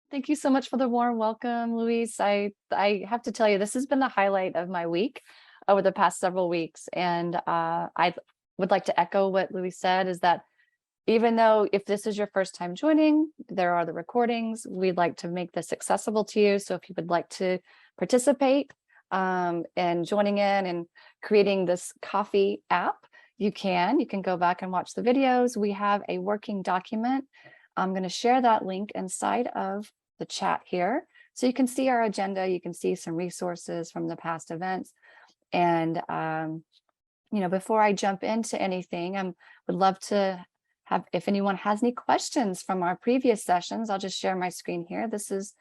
Thank you so much for the warm welcome, Luis. I have to tell you, this has been the highlight of my week over the past several weeks. And I would like to echo what Luis said, is that even though if this is your first time joining, there are the recordings. We'd like to make this accessible to you. So if you would like to participate and joining in and creating this coffee app, you can go back and watch the videos. We have a working document. I'm going to share that link inside of the chat here. So you can see our agenda, you can see some resources from the past events. And, before I jump into anything, I would love to have, if anyone has any questions from our previous sessions, I'll just share my screen here. This is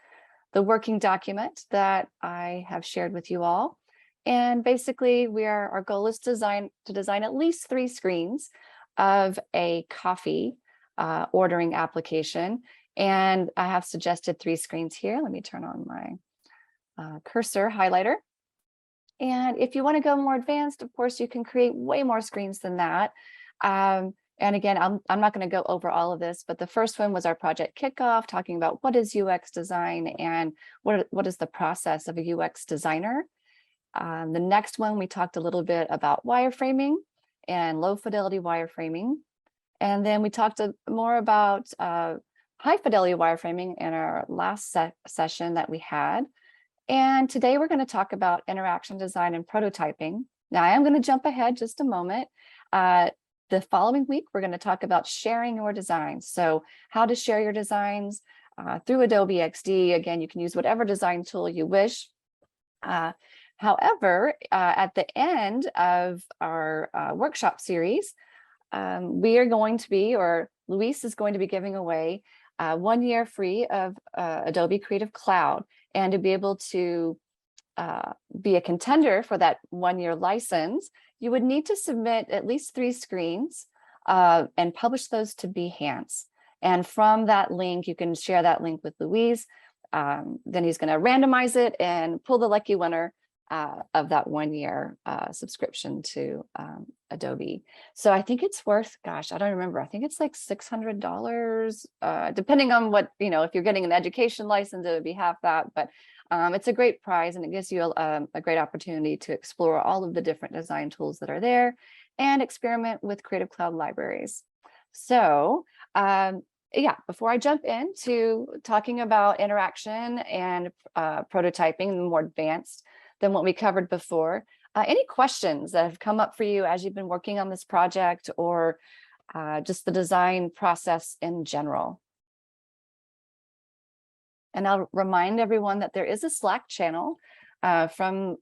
the working document that I have shared with you all. And basically our goal is to design at least 3 screens of a coffee ordering application. And I have suggested 3 screens here. Let me turn on my cursor highlighter. And if you want to go more advanced, of course, you can create way more screens than that. And again, I'm not going to go over all of this, but the first one was our project kickoff, talking about what is UX design and what is the process of a UX designer. The next one, we talked a little bit about wireframing and low fidelity wireframing. And then we talked more about high fidelity wireframing in our last session that we had. And today we're going to talk about interaction design and prototyping. Now I am going to jump ahead just a moment. The following week, we're going to talk about sharing your designs. So how to share your designs through Adobe XD. Again, you can use whatever design tool you wish. However, at the end of our workshop series, we are going to be, or Luis is going to be giving away 1 year free of Adobe Creative Cloud. And to be able to be a contender for that 1 year license, you would need to submit at least 3 screens and publish those to Behance. And from that link, you can share that link with Luis. Then he's going to randomize it and pull the lucky winner of that 1 year subscription to Adobe. So I think it's worth, gosh, I don't remember. I think it's like $600, depending on what, if you're getting an education license, it would be half that. But it's a great prize, and it gives you a great opportunity to explore all of the different design tools that are there and experiment with Creative Cloud libraries. So yeah, before I jump into talking about interaction and prototyping, more advanced than what we covered before, any questions that have come up for you as you've been working on this project, or just the design process in general? And I'll remind everyone that there is a Slack channel from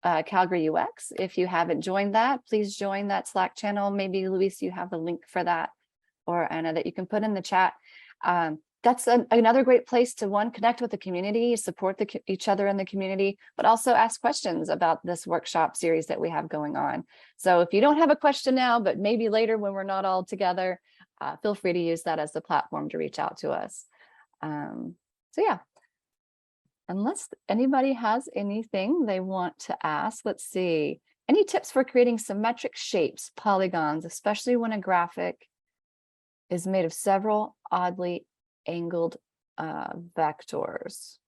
Calgary UX. If you haven't joined that, please join that Slack channel. Maybe, Luis, you have the link for that, or Anna, that you can put in the chat. That's another great place to, connect with the community, support each other in the community, but also ask questions about this workshop series that we have going on. So if you don't have a question now, but maybe later when we're not all together, feel free to use that as the platform to reach out to us. So yeah, unless anybody has anything they want to ask, let's see. Any tips for creating symmetric shapes, polygons, especially when a graphic is made of several oddly angled vectors?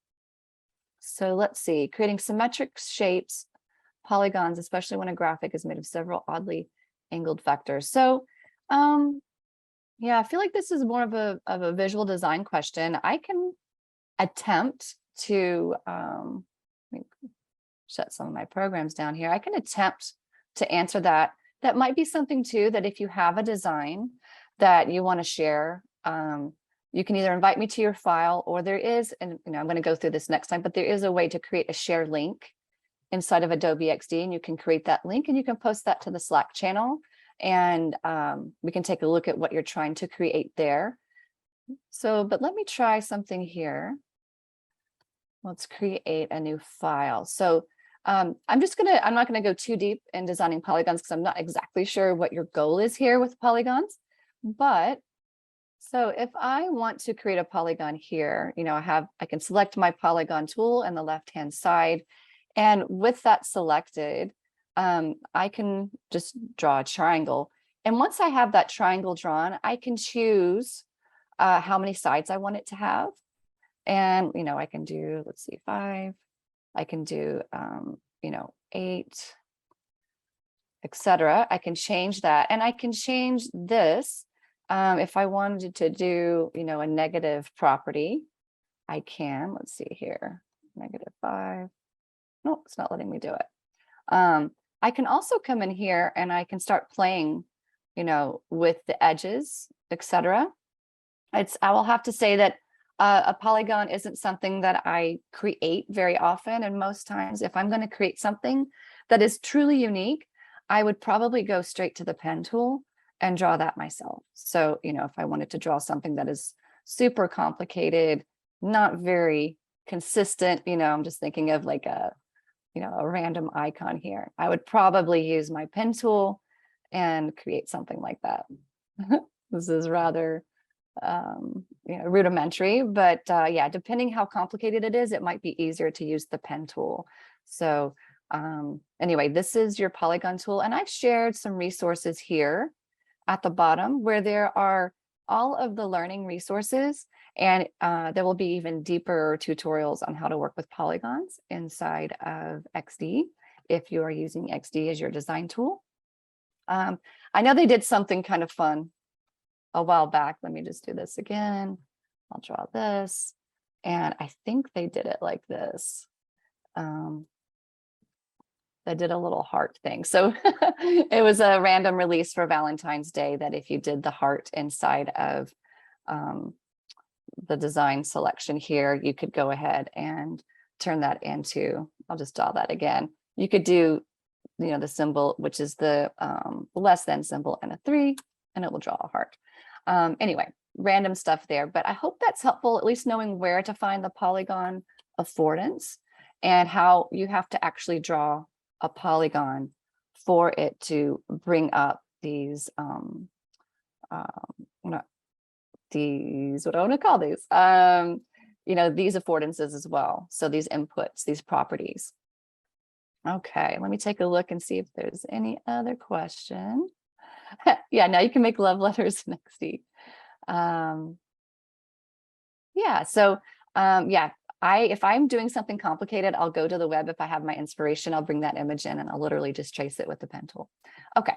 So let's see, creating symmetric shapes, polygons, especially when a graphic is made of several oddly angled vectors. So yeah, I feel like this is more of a visual design question. I can attempt to let me shut some of my programs down here. I can attempt to answer that. That might be something too, that if you have a design that you want to share, you can either invite me to your file, or there is, and I'm going to go through this next time, but there is a way to create a share link inside of Adobe XD, and you can create that link and you can post that to the Slack channel, and we can take a look at what you're trying to create there. So, but let me try something here. Let's create a new file. So I'm not gonna go too deep in designing polygons because I'm not exactly sure what your goal is here with polygons. But so if I want to create a polygon here, I can select my polygon tool in the left-hand side. And with that selected, I can just draw a triangle. And once I have that triangle drawn, I can choose how many sides I want it to have. And, I can do, let's see, 5, I can do, 8, etc. I can change that, and I can change this. If I wanted to do, a negative property, I can, let's see here, -5. No, it's not letting me do it. I can also come in here and I can start playing, with the edges, etc. I will have to say that a polygon isn't something that I create very often. And most times, if I'm going to create something that is truly unique, I would probably go straight to the pen tool and draw that myself. So, if I wanted to draw something that is super complicated, not very consistent, I'm just thinking of like a random icon here, I would probably use my pen tool and create something like that. This is rather rudimentary, but yeah, depending how complicated it is, it might be easier to use the pen tool. So anyway, this is your polygon tool, and I've shared some resources here at the bottom where there are all of the learning resources, and there will be even deeper tutorials on how to work with polygons inside of XD if you are using XD as your design tool. I know they did something kind of fun a while back. Let me just do this again. I'll draw this, and I think they did it like this. They did a little heart thing. So it was a random release for Valentine's Day that if you did the heart inside of the design selection here, you could go ahead and turn that into, I'll just draw that again. You could do, the symbol, which is the less than symbol, and a 3, and it will draw a heart. Anyway, random stuff there, but I hope that's helpful, at least knowing where to find the polygon affordance and how you have to actually draw a polygon for it to bring up these what I want to call these these affordances as well. So these inputs, these properties. Okay, let me take a look and see if there's any other question. Yeah, now you can make love letters in XD. Yeah, so yeah, if I'm doing something complicated, I'll go to the web. If I have my inspiration, I'll bring that image in and I'll literally just trace it with the pen tool. Okay,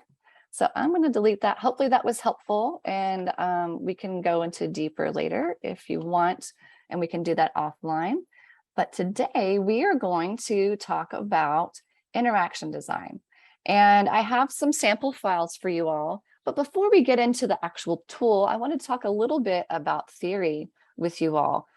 so I'm going to delete that. Hopefully that was helpful, and we can go into deeper later if you want, and we can do that offline. But today we are going to talk about interaction design. And I have some sample files for you all. But before we get into the actual tool, I want to talk a little bit about theory with you all.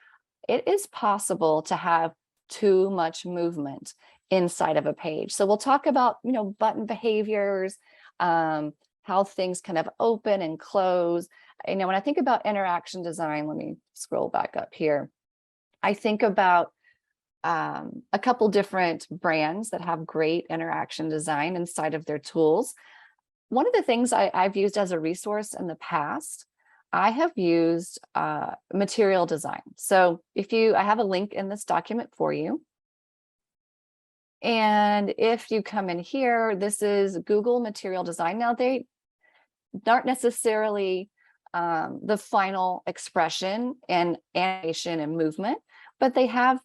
It is possible to have too much movement inside of a page. So we'll talk about, button behaviors, how things kind of open and close. When I think about interaction design, let me scroll back up here. I think about a couple different brands that have great interaction design inside of their tools. One of the things I've used as a resource in the past, I have used Material Design. So I have a link in this document for you. And if you come in here, this is Google Material Design. Now, they aren't necessarily the final expression and animation and movement, but they have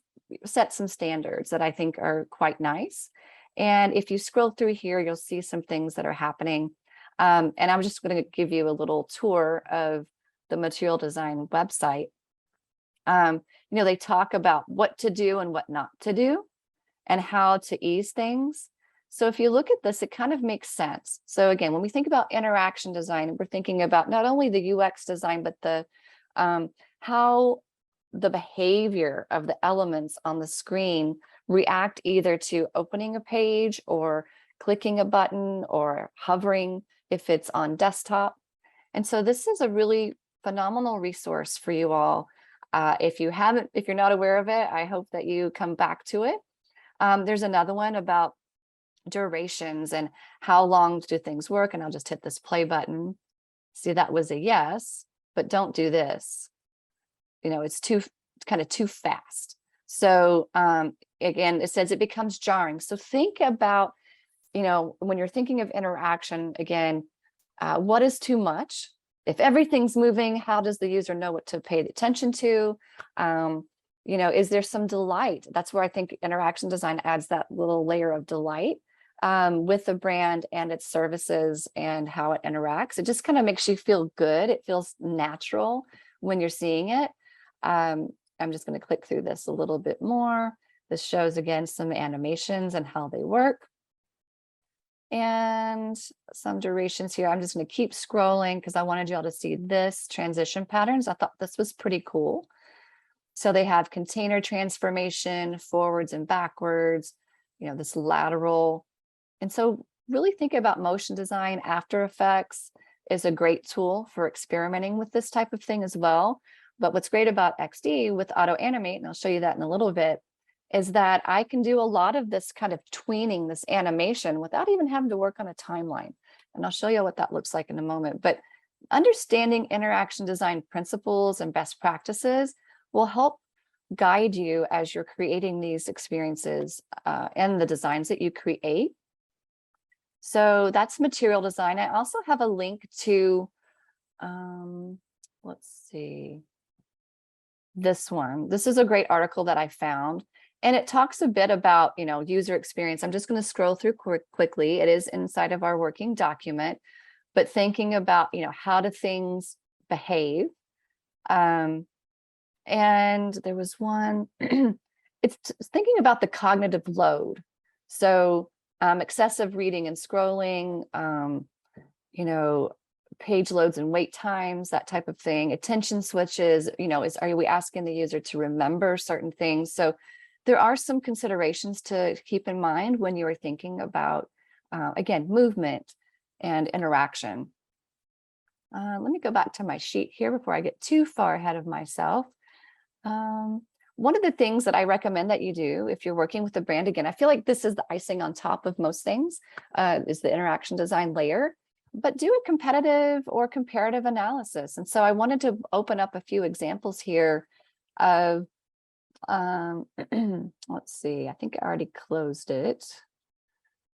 set some standards that I think are quite nice. And if you scroll through here, you'll see some things that are happening. And I'm just going to give you a little tour of the Material Design website. They talk about what to do and what not to do and how to ease things. So if you look at this, it kind of makes sense. So again, when we think about interaction design, we're thinking about not only the UX design, but the how the behavior of the elements on the screen react either to opening a page or clicking a button or hovering if it's on desktop. And so this is a really phenomenal resource for you all. If you're not aware of it, I hope that you come back to it. There's another one about durations and how long do things work. And I'll just hit this play button. See, that was a yes, but don't do this. It's kind of too fast. So again, it says it becomes jarring. So think about, when you're thinking of interaction, again, what is too much? If everything's moving, how does the user know what to pay attention to? You know, is there some delight? That's where I think interaction design adds that little layer of delight with the brand and its services and how it interacts. It just kind of makes you feel good. It feels natural when you're seeing it. I'm just going to click through this a little bit more. This shows again some animations and how they work. And some durations here. I'm just going to keep scrolling because I wanted you all to see this transition patterns. I thought this was pretty cool. So they have container transformation, forwards and backwards, you know, this lateral. And so really think about motion design. After Effects is a great tool for experimenting with this type of thing as well. But what's great about XD with Auto Animate, and I'll show you that in a little bit, is that I can do a lot of this kind of tweening, this animation, without even having to work on a timeline. And I'll show you what that looks like in a moment. But understanding interaction design principles and best practices will help guide you as you're creating these experiences and the designs that you create. So that's material design. I also have a link to, let's see, this one. This is a great article that I found, and it talks a bit about, you know, user experience. I'm just going to scroll through quickly. It is inside of our working document, but thinking about, you know, how do things behave? And there was one, it's thinking about the cognitive load. So excessive reading and scrolling, you know, page loads and wait times, that type of thing, attention switches, you know, are we asking the user to remember certain things? So there are some considerations to keep in mind when you are thinking about, again, movement and interaction. Let me go back to my sheet here before I get too far ahead of myself. One of the things that I recommend that you do if you're working with a brand, again, I feel like this is the icing on top of most things, is the interaction design layer, but do a competitive or comparative analysis. And so I wanted to open up a few examples here of, let's see, I think I already closed it,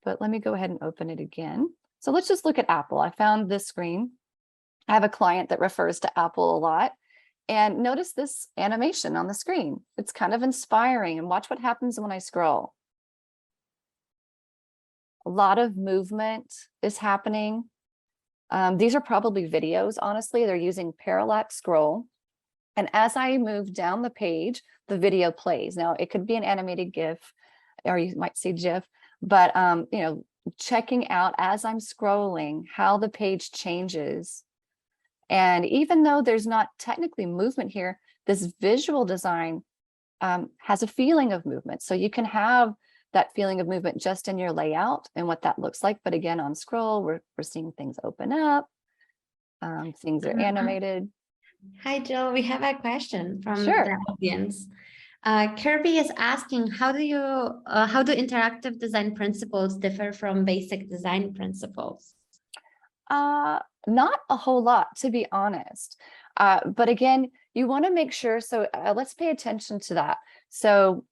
but let me go ahead and open it again. So let's just look at Apple. I found this screen. I have a client that refers to Apple a lot. And notice this animation on the screen. It's kind of inspiring, and watch what happens when I scroll. A lot of movement is happening. These are probably videos, honestly. They're using parallax scroll. And as I move down the page, the video plays. Now, it could be an animated GIF, or you might see GIF, but you know, checking out as I'm scrolling how the page changes. And even though there's not technically movement here, this visual design has a feeling of movement. So you can have that feeling of movement just in your layout and what that looks like. But again, on scroll, we're seeing things open up. Things are animated. Hi, Jill. We have a question from Sure. the audience. Kirby is asking, how do interactive design principles differ from basic design principles? Not a whole lot, to be honest. But again, you want to make sure, so let's pay attention to that. So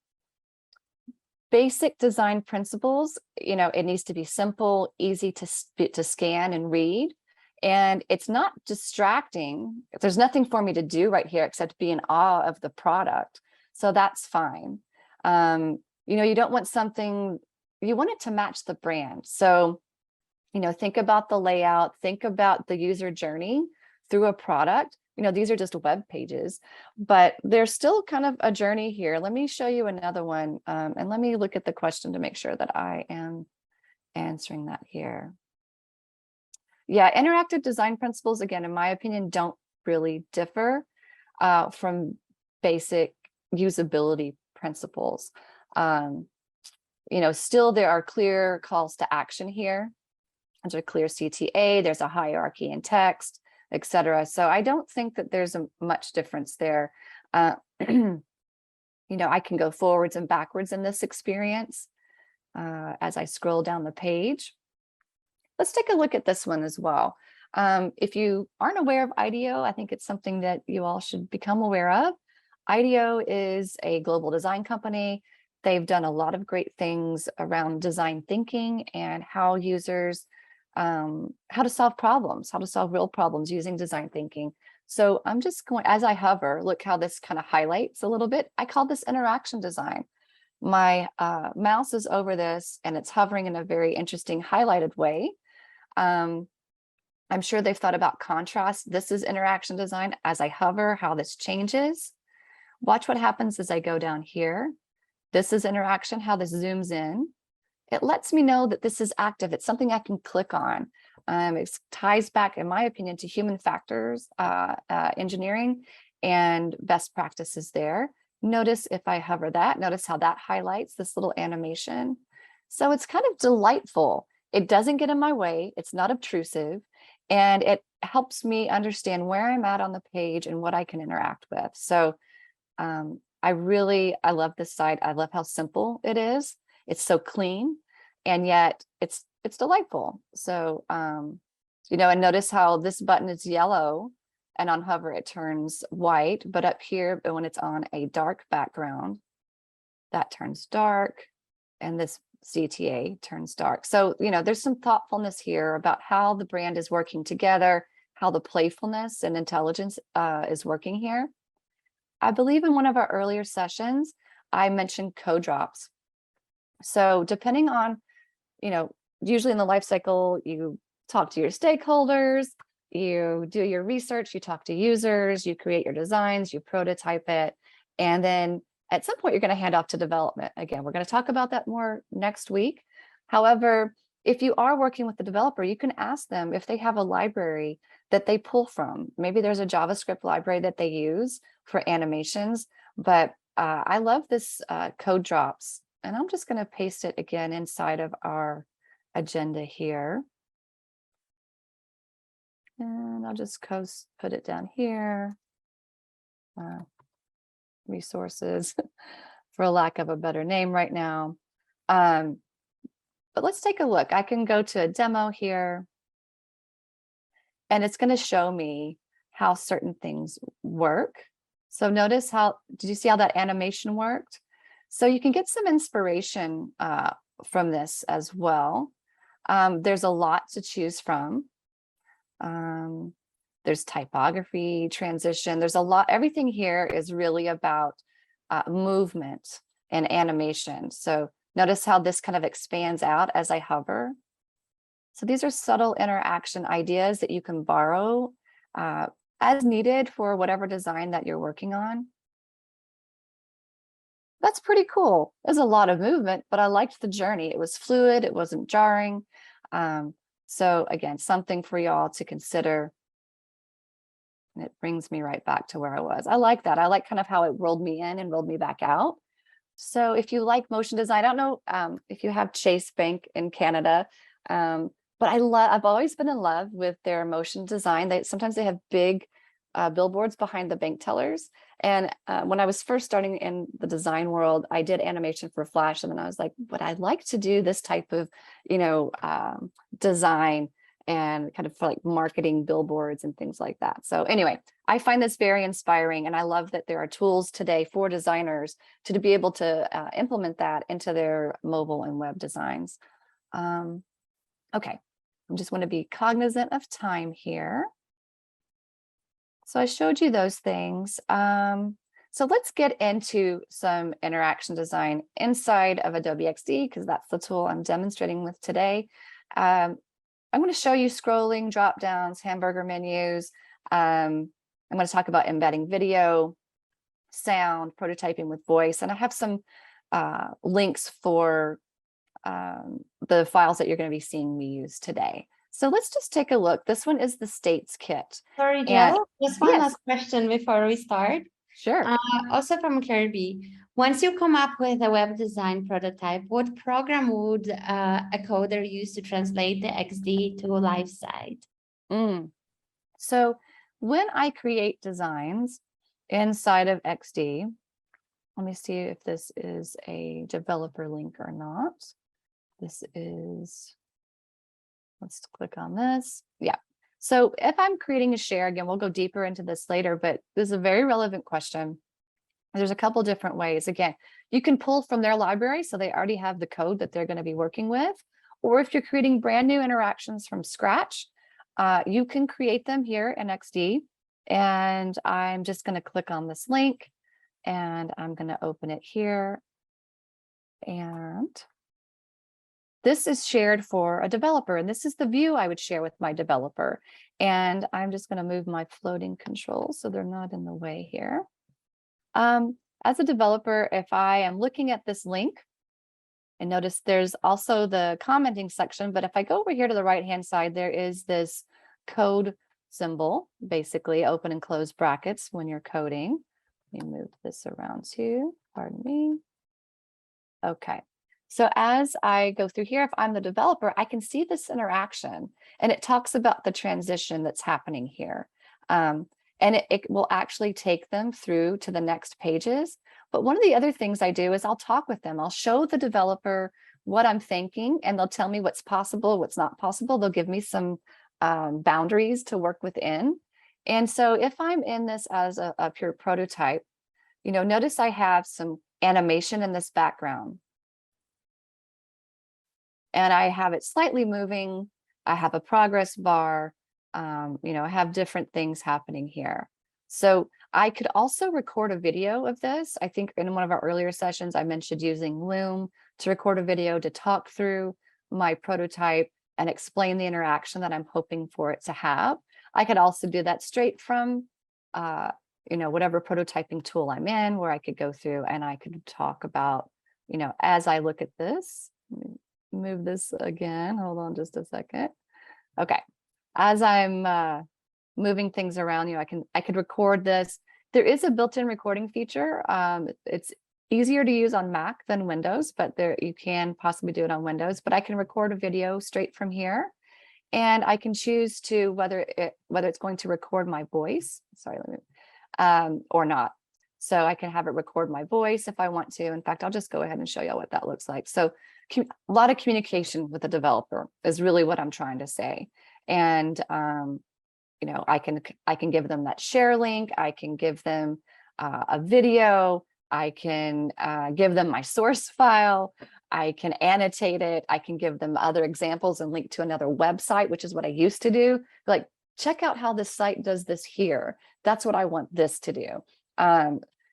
basic design principles, you know, it needs to be simple, easy to scan and read. And it's not distracting. There's nothing for me to do right here except be in awe of the product. So that's fine. You know, you don't want something, you want it to match the brand. So, you know, think about the layout, think about the user journey through a product. You know, these are just web pages, but there's still kind of a journey here. Let me show you another one. And let me look at the question to make sure that I am answering that here. Yeah, interactive design principles, again, in my opinion, don't really differ from basic usability principles. You know, still there are clear calls to action here. There's a clear CTA, there's a hierarchy in text, etc. So I don't think that there's much difference there. You know, I can go forwards and backwards in this experience as I scroll down the page. Let's take a look at this one as well. If you aren't aware of IDEO, I think it's something that you all should become aware of. IDEO is a global design company. They've done a lot of great things around design thinking and how users, how to solve problems, how to solve real problems using design thinking. So I'm just going, as I hover, look how this kind of highlights a little bit. I call this interaction design. My mouse is over this and it's hovering in a very interesting highlighted way. I'm sure they've thought about contrast. This is interaction design. As I hover, how this changes. Watch what happens as I go down here. This is interaction, how this zooms in. It lets me know that this is active. It's something I can click on. It ties back, in my opinion, to human factors engineering and best practices there. Notice if I hover that, notice how that highlights this little animation. So it's kind of delightful. It doesn't get in my way. It's not obtrusive. And it helps me understand where I'm at on the page and what I can interact with. So I love this site. I love how simple it is. It's so clean, and yet it's delightful. So, you know, and notice how this button is yellow and on hover it turns white, but up here when it's on a dark background, that turns dark, and this CTA turns dark. So, you know, there's some thoughtfulness here about how the brand is working together, how the playfulness and intelligence is working here. I believe in one of our earlier sessions, I mentioned code drops. So depending on, you know, usually in the life cycle, you talk to your stakeholders, you do your research, you talk to users, you create your designs, you prototype it, and then at some point you're going to hand off to development. Again, we're going to talk about that more next week. However, if you are working with the developer, you can ask them if they have a library that they pull from. Maybe there's a JavaScript library that they use for animations, but I love this code drops, and I'm just going to paste it again inside of our agenda here. And I'll just put it down here. Resources, for lack of a better name right now. But let's take a look. I can go to a demo here, and it's going to show me how certain things work. So notice how, did you see how that animation worked? So you can get some inspiration from this as well. There's a lot to choose from. There's typography, transition. There's a lot. Everything here is really about movement and animation. So notice how this kind of expands out as I hover. So these are subtle interaction ideas that you can borrow as needed for whatever design that you're working on. That's pretty cool. There's a lot of movement, but I liked the journey. It was fluid. It wasn't jarring. So again, something for y'all to consider. And it brings me right back to where I was. I like that. I like kind of how it rolled me in and rolled me back out. So if you like motion design, I don't know if you have Chase Bank in Canada, but I've always been in love with their motion design. Sometimes they have big billboards behind the bank tellers. And when I was first starting in the design world, I did animation for Flash, and then I was like, but I'd like to do this type of, you know, design and kind of for like marketing billboards and things like that. So anyway, I find this very inspiring, and I love that there are tools today for designers to be able to implement that into their mobile and web designs. Okay, I just want to be cognizant of time here. So I showed you those things. So let's get into some interaction design inside of Adobe XD, because that's the tool I'm demonstrating with today. I'm going to show you scrolling, drop downs, hamburger menus. I'm going to talk about embedding video, sound, prototyping with voice, and I have some links for the files that you're going to be seeing me use today. So let's just take a look. This one is the States kit. Sorry, And Jill, just one last question before we start. Sure. Also from Kirby, once you come up with a web design prototype, what program would a coder use to translate the XD to a live site? So when I create designs inside of XD, let me see if this is a developer link or not. This is, let's click on this. Yeah. So if I'm creating a share, again, we'll go deeper into this later, but this is a very relevant question. There's a couple different ways. Again, you can pull from their library, so they already have the code that they're going to be working with. Or if you're creating brand new interactions from scratch, you can create them here in XD. And I'm just going to click on this link and I'm going to open it here. And this is shared for a developer, and this is the view I would share with my developer. And I'm just going to move my floating controls so they're not in the way here. As a developer, if I am looking at this link, and notice there's also the commenting section, but if I go over here to the right-hand side, there is this code symbol, basically open and close brackets when you're coding. Let me move this around too, pardon me. Okay, so as I go through here, if I'm the developer, I can see this interaction and it talks about the transition that's happening here. And it will actually take them through to the next pages. But one of the other things I do is I'll talk with them. I'll show the developer what I'm thinking and they'll tell me what's possible, what's not possible. They'll give me some boundaries to work within. And so if I'm in this as a pure prototype, you know, notice I have some animation in this background. And I have it slightly moving. I have a progress bar. You know, I have different things happening here. So I could also record a video of this. I think in one of our earlier sessions, I mentioned using Loom to record a video to talk through my prototype and explain the interaction that I'm hoping for it to have. I could also do that straight from, you know, whatever prototyping tool I'm in, where I could go through and I could talk about, you know, as I look at this, move this again, hold on just a second. Okay, as I'm moving things around, you know, I could record this. There is a built-in recording feature. It's easier to use on Mac than Windows, but there you can possibly do it on Windows. But I can record a video straight from here, and I can choose to whether it's going to record my voice. Sorry, let me, or not. So I can have it record my voice if I want to. In fact, I'll just go ahead and show you what that looks like. So a lot of communication with the developer is really what I'm trying to say. And you know, I can give them that share link. I can give them a video. I can give them my source file. I can annotate it. I can give them other examples and link to another website, which is what I used to do. Like, check out how this site does this here. That's what I want this to do.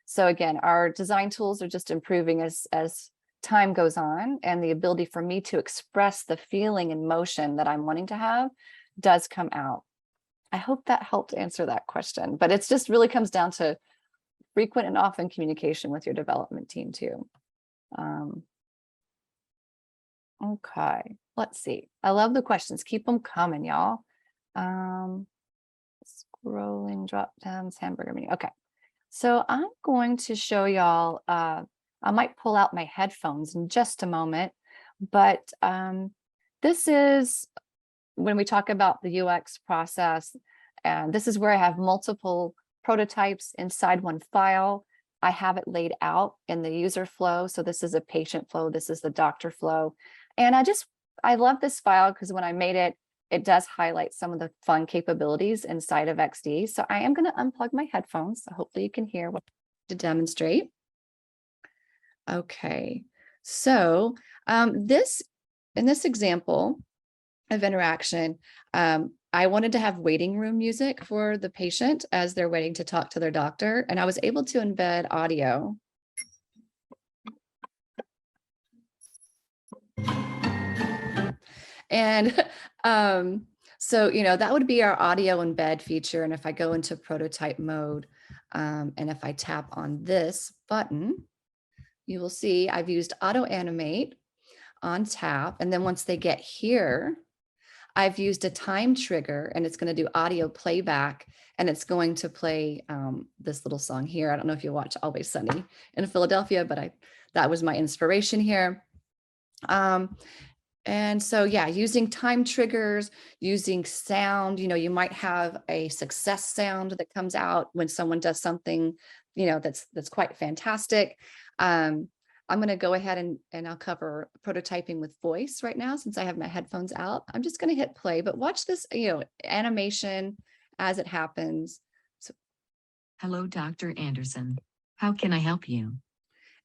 So again, our design tools are just improving as time goes on, and the ability for me to express the feeling and motion that I'm wanting to have does come out. I hope that helped answer that question, but it's just really comes down to frequent and often communication with your development team too. Okay, let's see. I love the questions. Keep them coming, y'all. Scrolling drop downs, hamburger menu. Okay, so I'm going to show y'all, I might pull out my headphones in just a moment, but this is when we talk about the UX process, and this is where I have multiple prototypes inside one file. I have it laid out in the user flow. So this is a patient flow. This is the doctor flow. And I love this file because when I made it, it does highlight some of the fun capabilities inside of XD. So I am going to unplug my headphones. So hopefully you can hear what to demonstrate. Okay, so in this example of interaction, I wanted to have waiting room music for the patient as they're waiting to talk to their doctor, and I was able to embed audio. And so, you know, that would be our audio embed feature. And if I go into prototype mode, and if I tap on this button, you will see I've used auto animate on tap. And then once they get here, I've used a time trigger, and it's going to do audio playback, and it's going to play this little song here. I don't know if you watch Always Sunny in Philadelphia, but that was my inspiration here. And so, yeah, using time triggers, using sound, you know, you might have a success sound that comes out when someone does something, you know, that's quite fantastic. I'm going to go ahead and I'll cover prototyping with voice right now, since I have my headphones out. I'm just going to hit play, but watch this, you know, animation as it happens. So, hello, Dr. Anderson. How can I help you?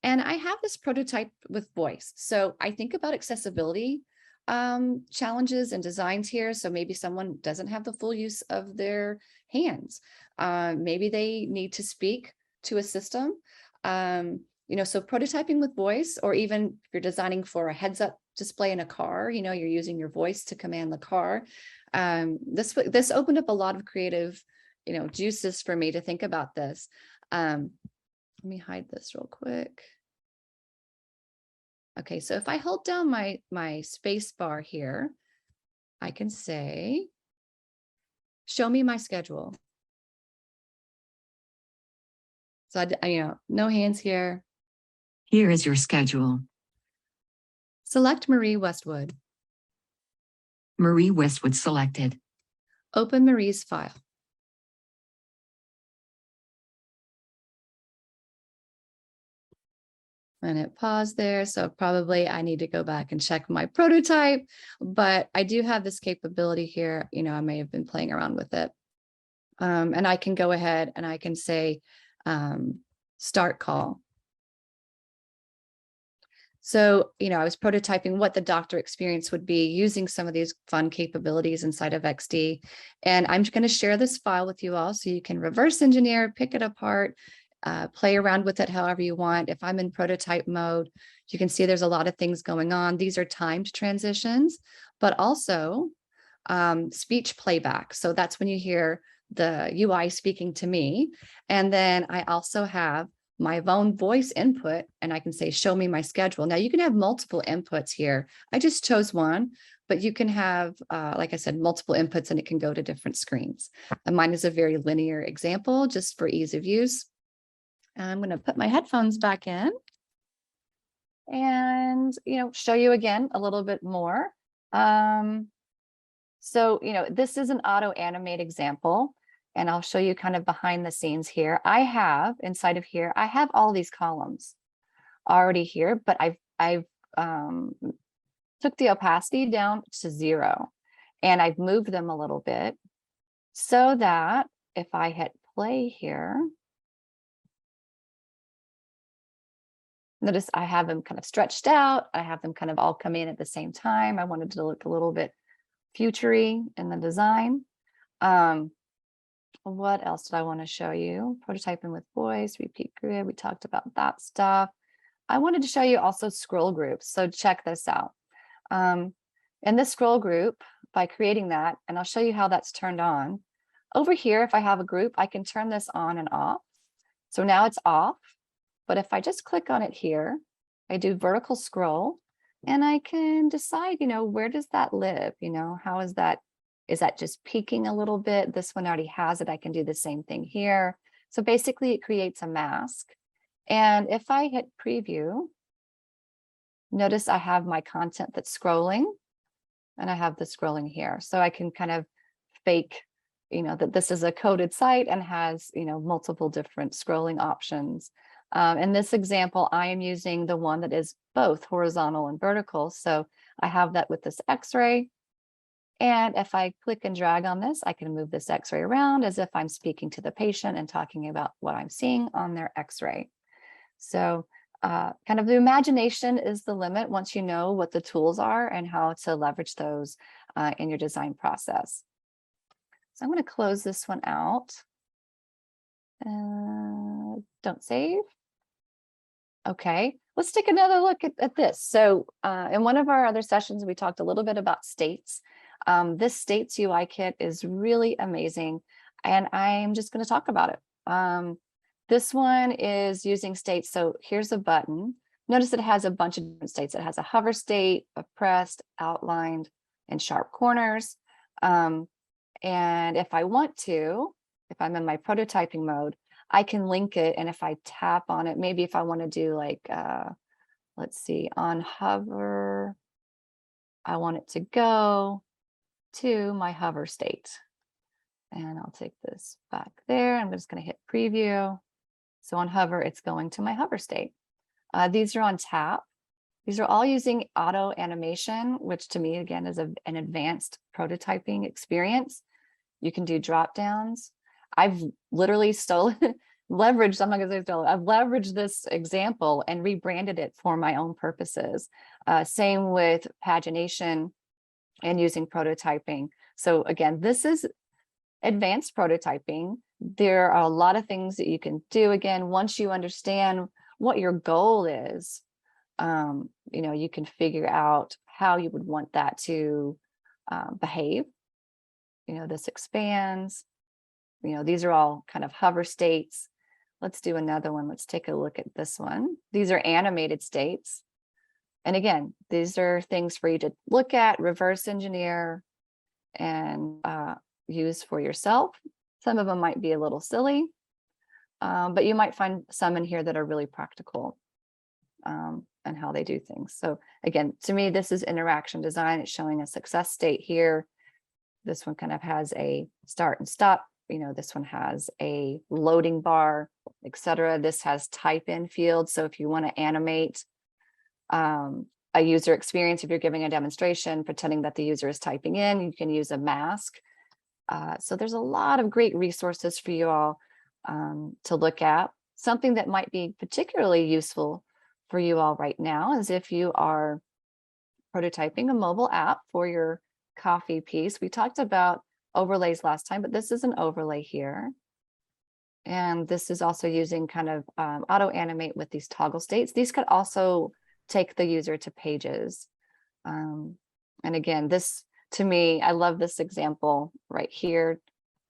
And I have this prototype with voice. So I think about accessibility challenges and designs here. So maybe someone doesn't have the full use of their hands. Maybe they need to speak to a system. So prototyping with voice, or even if you're designing for a heads-up display in a car, you're using your voice to command the car. This opened up a lot of creative, juices for me to think about this. Let me hide this real quick. Okay, so if I hold down my space bar here, I can say, show me my schedule. So no hands here. Here is your schedule. Select Marie Westwood. Marie Westwood selected. Open Marie's file. And it paused there. So probably I need to go back and check my prototype, but I do have this capability here. I may have been playing around with it. And I can go ahead and I can say, start call. So, I was prototyping what the doctor experience would be using some of these fun capabilities inside of XD. And I'm going to share this file with you all so you can reverse engineer, pick it apart, play around with it however you want. If I'm in prototype mode, you can see there's a lot of things going on. These are timed transitions, but also speech playback. So that's when you hear the UI speaking to me. And then I also have my own voice input, and I can say, show me my schedule. Now you can have multiple inputs here. I just chose one, but you can have, like I said, multiple inputs and it can go to different screens. And mine is a very linear example just for ease of use. I'm going to put my headphones back in and, show you again a little bit more. So, this is an auto animate example. And I'll show you kind of behind the scenes here. I have inside of here, I have all these columns already here, but I've took the opacity down to 0 and I've moved them a little bit so that if I hit play here, notice I have them kind of stretched out. I have them kind of all come in at the same time. I wanted to look a little bit future-y in the design. What else did I want to show you? Prototyping with voice, repeat grid. We talked about that stuff. I wanted to show you also scroll groups. So check this out. In this scroll group, by creating that, and I'll show you how that's turned on. Over here, if I have a group, I can turn this on and off. So now it's off. But if I just click on it here, I do vertical scroll and I can decide, where does that live? How is that? Is that just peaking a little bit? This one already has it. I can do the same thing here. So basically it creates a mask. And if I hit preview, notice I have my content that's scrolling and I have the scrolling here. So I can kind of fake, that this is a coded site and has, multiple different scrolling options. In this example, I am using the one that is both horizontal and vertical. So I have that with this X-ray. And if I click and drag on this, I can move this X-ray around as if I'm speaking to the patient and talking about what I'm seeing on their X-ray. So kind of the imagination is the limit once you know what the tools are and how to leverage those in your design process. So I'm going to close this one out. Don't save. Okay, let's take another look at this. So in one of our other sessions, we talked a little bit about states. This States UI kit is really amazing, and I'm just going to talk about it. This one is using states. So here's a button. Notice it has a bunch of different states. It has a hover state, a pressed, outlined, and sharp corners. And if I want to, if I'm in my prototyping mode, I can link it. And if I tap on it, maybe if I want to do like, let's see, on hover, I want it to go to my hover state. And I'll take this back there. I'm just going to hit preview. So on hover, it's going to my hover state. These are on tap. These are all using auto animation, which to me, again, is an advanced prototyping experience. You can do drop downs. I've literally stolen leveraged, I'm not gonna say still, I've leveraged this example and rebranded it for my own purposes. Same with pagination and using prototyping. So again, this is advanced prototyping. There are a lot of things that you can do. Again, once you understand what your goal is, you can figure out how you would want that to behave. This expands. These are all kind of hover states. Let's do another one. Let's take a look at this one. These are animated states. And again, these are things for you to look at, reverse engineer, and use for yourself. Some of them might be a little silly, but you might find some in here that are really practical and how they do things. So again, to me, this is interaction design. It's showing a success state here. This one kind of has a start and stop. This one has a loading bar, etc. This has type in fields. So if you want to animate a user experience, if you're giving a demonstration, pretending that the user is typing in, you can use a mask. So there's a lot of great resources for you all to look at. Something that might be particularly useful for you all right now is if you are prototyping a mobile app for your coffee piece. We talked about overlays last time, but this is an overlay here. And this is also using kind of auto animate with these toggle states. These could also take the user to pages. And again, this to me, I love this example right here,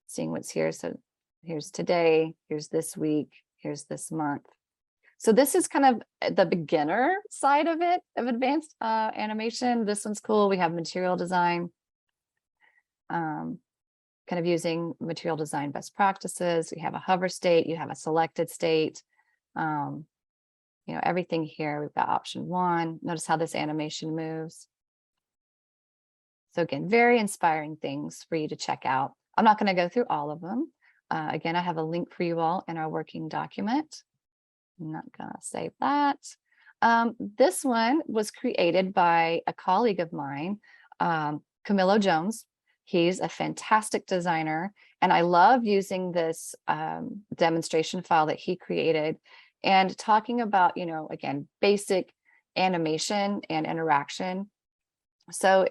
seeing what's here. So here's today, here's this week, here's this month. So this is kind of the beginner side of it, of advanced animation. This one's cool. We have material design, kind of using material design best practices. You have a hover state, you have a selected state. Everything here, we've got option 1. Notice how this animation moves. So again, very inspiring things for you to check out. I'm not going to go through all of them. Again, I have a link for you all in our working document. I'm not going to save that. This one was created by a colleague of mine, Camilo Jones. He's a fantastic designer, and I love using this demonstration file that he created and talking about, again, basic animation and interaction. So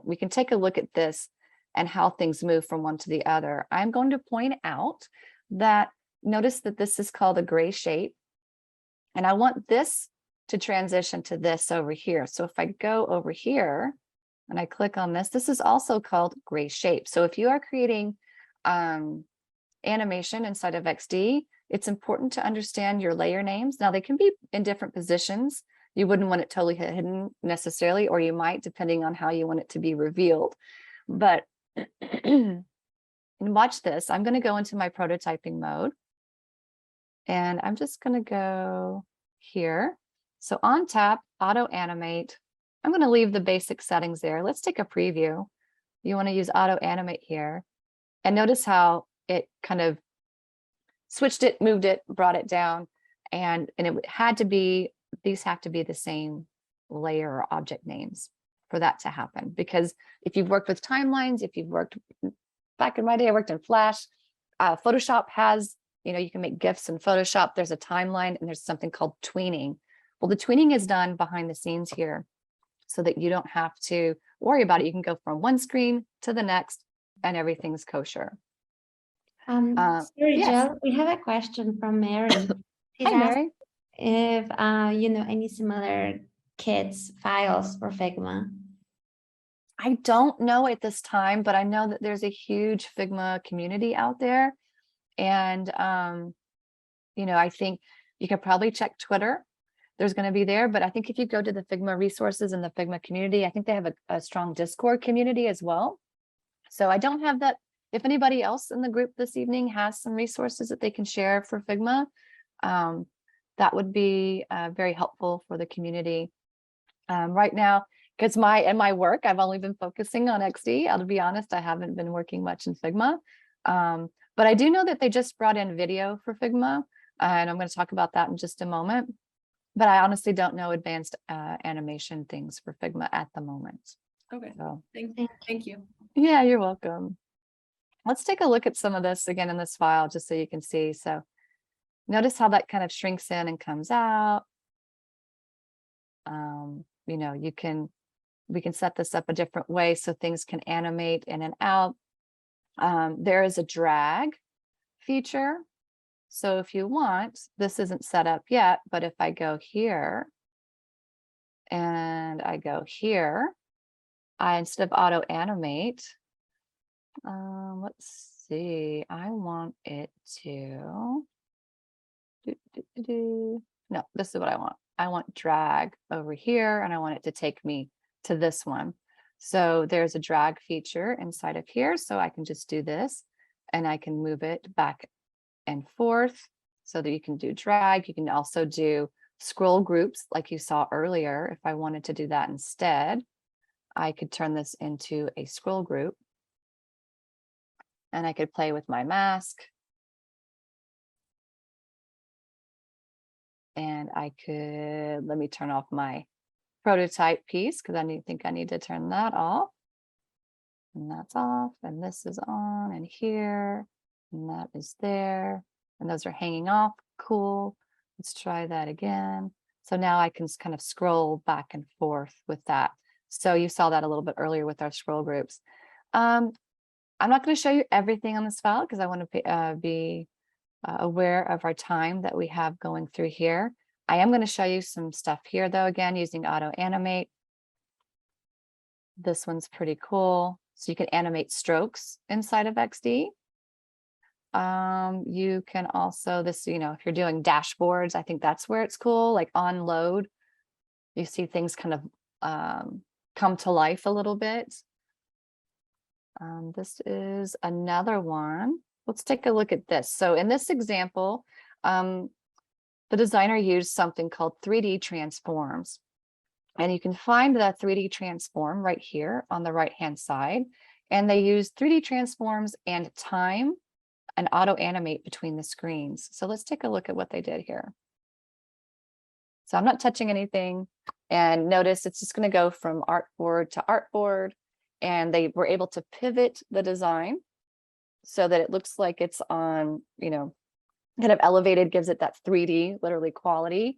we can take a look at this and how things move from one to the other. I'm going to point out that notice that this is called a gray shape. And I want this to transition to this over here. So if I go over here and I click on this, this is also called gray shape. So if you are creating animation inside of XD, it's important to understand your layer names. Now they can be in different positions. You wouldn't want it totally hidden necessarily, or you might, depending on how you want it to be revealed. But and watch this. I'm going to go into my prototyping mode. And I'm just going to go here. So on tap, auto animate. I'm going to leave the basic settings there. Let's take a preview. You want to use auto animate here. And notice how it kind of switched it, moved it, brought it down. And it had to be, these have to be the same layer or object names for that to happen. Because if you've worked with timelines, if you've worked, back in my day, I worked in Flash, Photoshop has, you can make GIFs in Photoshop. There's a timeline and there's something called tweening. Well, the tweening is done behind the scenes here so that you don't have to worry about it. You can go from one screen to the next and everything's kosher. Sorry, yes. Jill, we have a question from Mary. She's Hi, Mary. if any similar kits files for Figma. I don't know at this time, but I know that there's a huge Figma community out there. And, I think you could probably check Twitter. There's going to be there, but I think if you go to the Figma resources and the Figma community, I think they have a strong Discord community as well. So I don't have that. If anybody else in the group this evening has some resources that they can share for Figma, that would be very helpful for the community. Right now, because in my work, I've only been focusing on XD. I'll be honest, I haven't been working much in Figma. But I do know that they just brought in video for Figma, and I'm going to talk about that in just a moment. But I honestly don't know advanced animation things for Figma at the moment. Okay, So, thank you. yeah, you're welcome. Let's take a look at some of this again in this file, just so you can see. So Notice how that kind of shrinks in and comes out. You know, we can set this up a different way so things can animate in and out. There is a drag feature. So if you want, this isn't set up yet, but if I go here and I go here, instead of auto animate, let's see, I want it to, no, this is what I want. I want drag over here and I want it to take me to this one. So there's a drag feature inside of here. So I can just do this and I can move it back and forth so that you can do drag. You can also do scroll groups like you saw earlier. If I wanted to do that instead, I could turn this into a scroll group and I could play with my mask. And I could, let me turn off my prototype piece because I think I need to turn that off. And that's off, and this is on, and here, and that is there. And those are hanging off. Cool. Let's try that again. So now I can kind of scroll back and forth with that. So you saw that a little bit earlier with our scroll groups. I'm not going to show you everything on this file because I want to be aware of our time that we have going through here. I am going to show you some stuff here though, again, using auto animate. This one's pretty cool. So you can animate strokes inside of XD. You can also, this, you know, if you're doing dashboards, I think that's where it's cool, like on load, you see things kind of come to life a little bit. This is another one. Let's take a look at this. So in this example, the designer used something called 3D transforms. And you can find that 3D transform right here on the right-hand side. And they use 3D transforms and time and auto animate between the screens. So let's take a look at what they did here. So I'm not touching anything. And notice it's just going to go from artboard to artboard. And they were able to pivot the design so that it looks like it's on, you know, kind of elevated, gives it that 3D literally quality.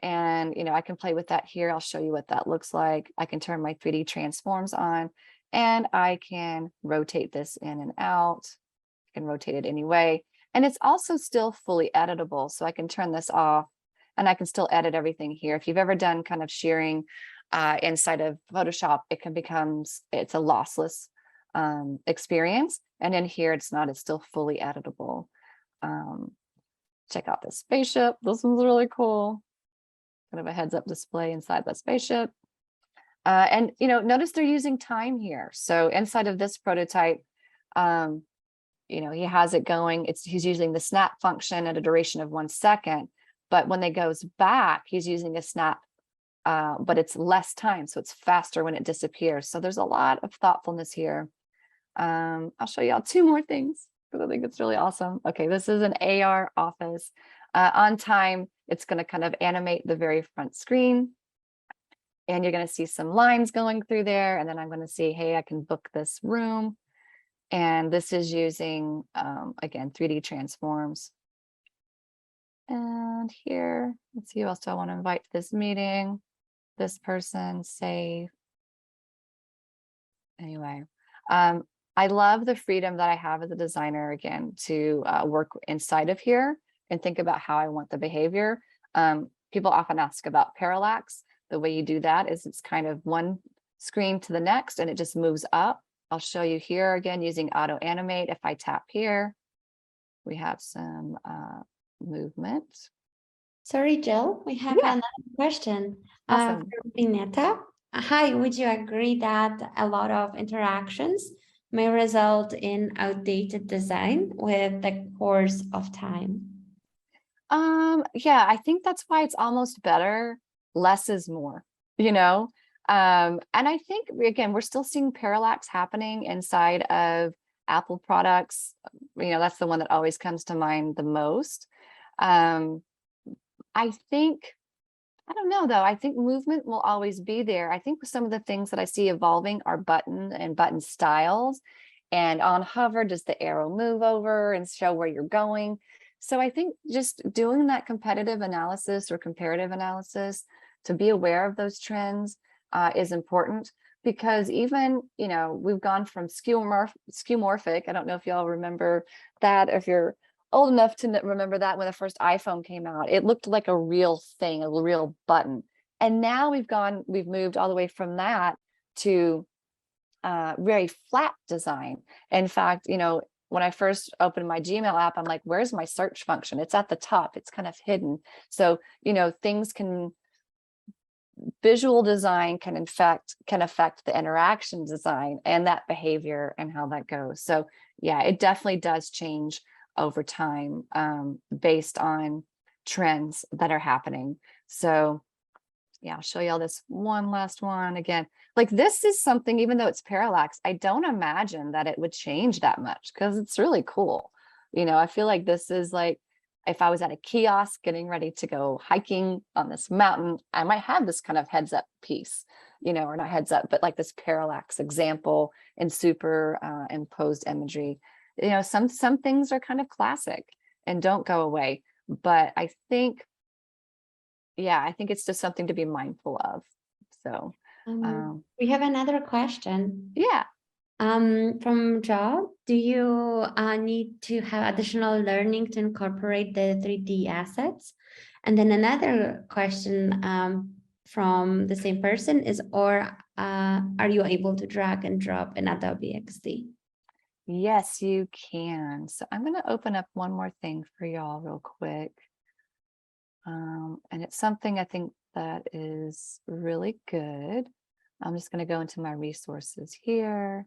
And, you know, I can play with that here. I'll show you what that looks like. I can turn my 3D transforms on and I can rotate this in and out. I can rotate it anyway. And it's also still fully editable. So I can turn this off and I can still edit everything here. If you've ever done kind of shearing inside of Photoshop, it's a lossless experience. And in here, it's not, it's still fully editable. Check out this spaceship. This one's really cool. Kind of a heads up display inside the spaceship. And, you know, notice they're using time here. So inside of this prototype, you know, he has it going. He's using the snap function at a duration of 1 second. But when it goes back, he's using a snap, but it's less time. So it's faster when it disappears. So there's a lot of thoughtfulness here. I'll show y'all 2 more things because I think it's really awesome. Okay, this is an AR office. On time, it's going to kind of animate the very front screen. And you're going to see some lines going through there. And then I'm going to see, hey, I can book this room. And this is using, again, 3D transforms. And here, let's see who else do I want to invite to this meeting. This person, save. Anyway, I love the freedom that I have as a designer, again, to work inside of here and think about how I want the behavior. People often ask about parallax. The way you do that is it's kind of one screen to the next and it just moves up. I'll show you here again using auto animate. If I tap here, we have some movement. Sorry, Jill, we have another question. Awesome. From Vineta. Hi, would you agree that a lot of interactions may result in outdated design with the course of time? Yeah, I think that's why it's almost better. Less is more, you know? And I think, again, we're still seeing parallax happening inside of Apple products. You know, that's the one that always comes to mind the most. I think, I don't know though, I think movement will always be there. I think some of the things that I see evolving are button and button styles. And on hover, does the arrow move over and show where you're going? So I think just doing that competitive analysis or comparative analysis to be aware of those trends is important, because even, we've gone from skeuomorphic. I don't know if y'all remember that, if you're old enough to remember that when the first iPhone came out, it looked like a real thing, a real button. And now we've moved all the way from that to very flat design. In fact, when I first opened my Gmail app, I'm like, where's my search function? It's at the top, it's kind of hidden. So, visual design can affect the interaction design and that behavior and how that goes. So yeah, it definitely does change over time based on trends that are happening. So yeah, I'll show you all this one last one again. Like, this is something, even though it's parallax, I don't imagine that it would change that much because it's really cool. I feel like this is like, if I was at a kiosk getting ready to go hiking on this mountain, I might have this kind of heads up piece, or not heads up, but like this parallax example and superimposed imagery. Some things are kind of classic and don't go away, but I think it's just something to be mindful of. So we have another question. yeah. From Joe, do you need to have additional learning to incorporate the 3D assets? And then another question from the same person is, or are you able to drag and drop in Adobe XD? Yes, you can. So I'm going to open up one more thing for y'all real quick. And it's something I think that is really good. I'm just going to go into my resources here.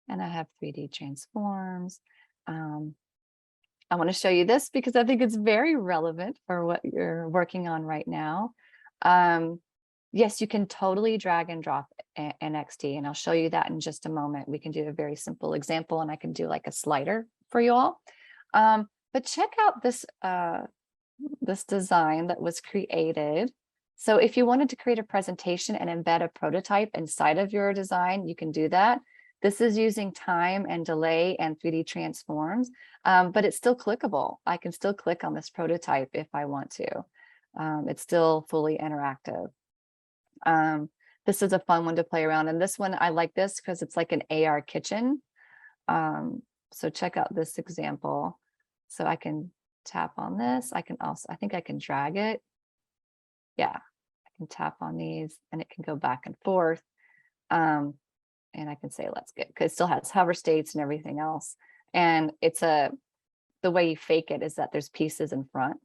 And I have 3D transforms. I want to show you this because I think it's very relevant for what you're working on right now. Yes, you can totally drag and drop an XD, and I'll show you that in just a moment. We can do a very simple example, and I can do like a slider for you all. But check out this this design that was created. So if you wanted to create a presentation and embed a prototype inside of your design, you can do that. This is using time and delay and 3D transforms, but it's still clickable. I can still click on this prototype if I want to. It's still fully interactive. This is a fun one to play around. And this one, I like this because it's like an AR kitchen. So check out this example. So I can tap on this. I think I can drag it. Yeah, I can tap on these and it can go back and forth. And I can say, let's get, because it still has hover states and everything else. And the way you fake it is that there's pieces in front.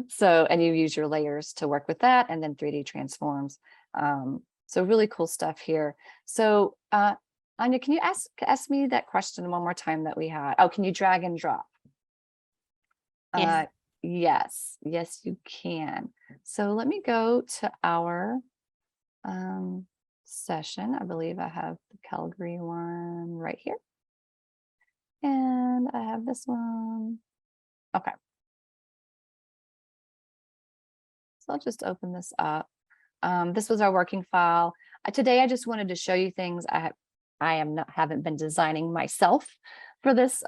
So, and you use your layers to work with that, and then 3D transforms. So really cool stuff here. So Anya, can you ask me that question one more time that we had? Oh, can you drag and drop? Yes. Yes, you can. So let me go to our session. I believe I have the Calgary one right here. And I have this one. Okay. So I'll just open this up. This was our working file. Today, I just wanted to show you things haven't been designing myself for this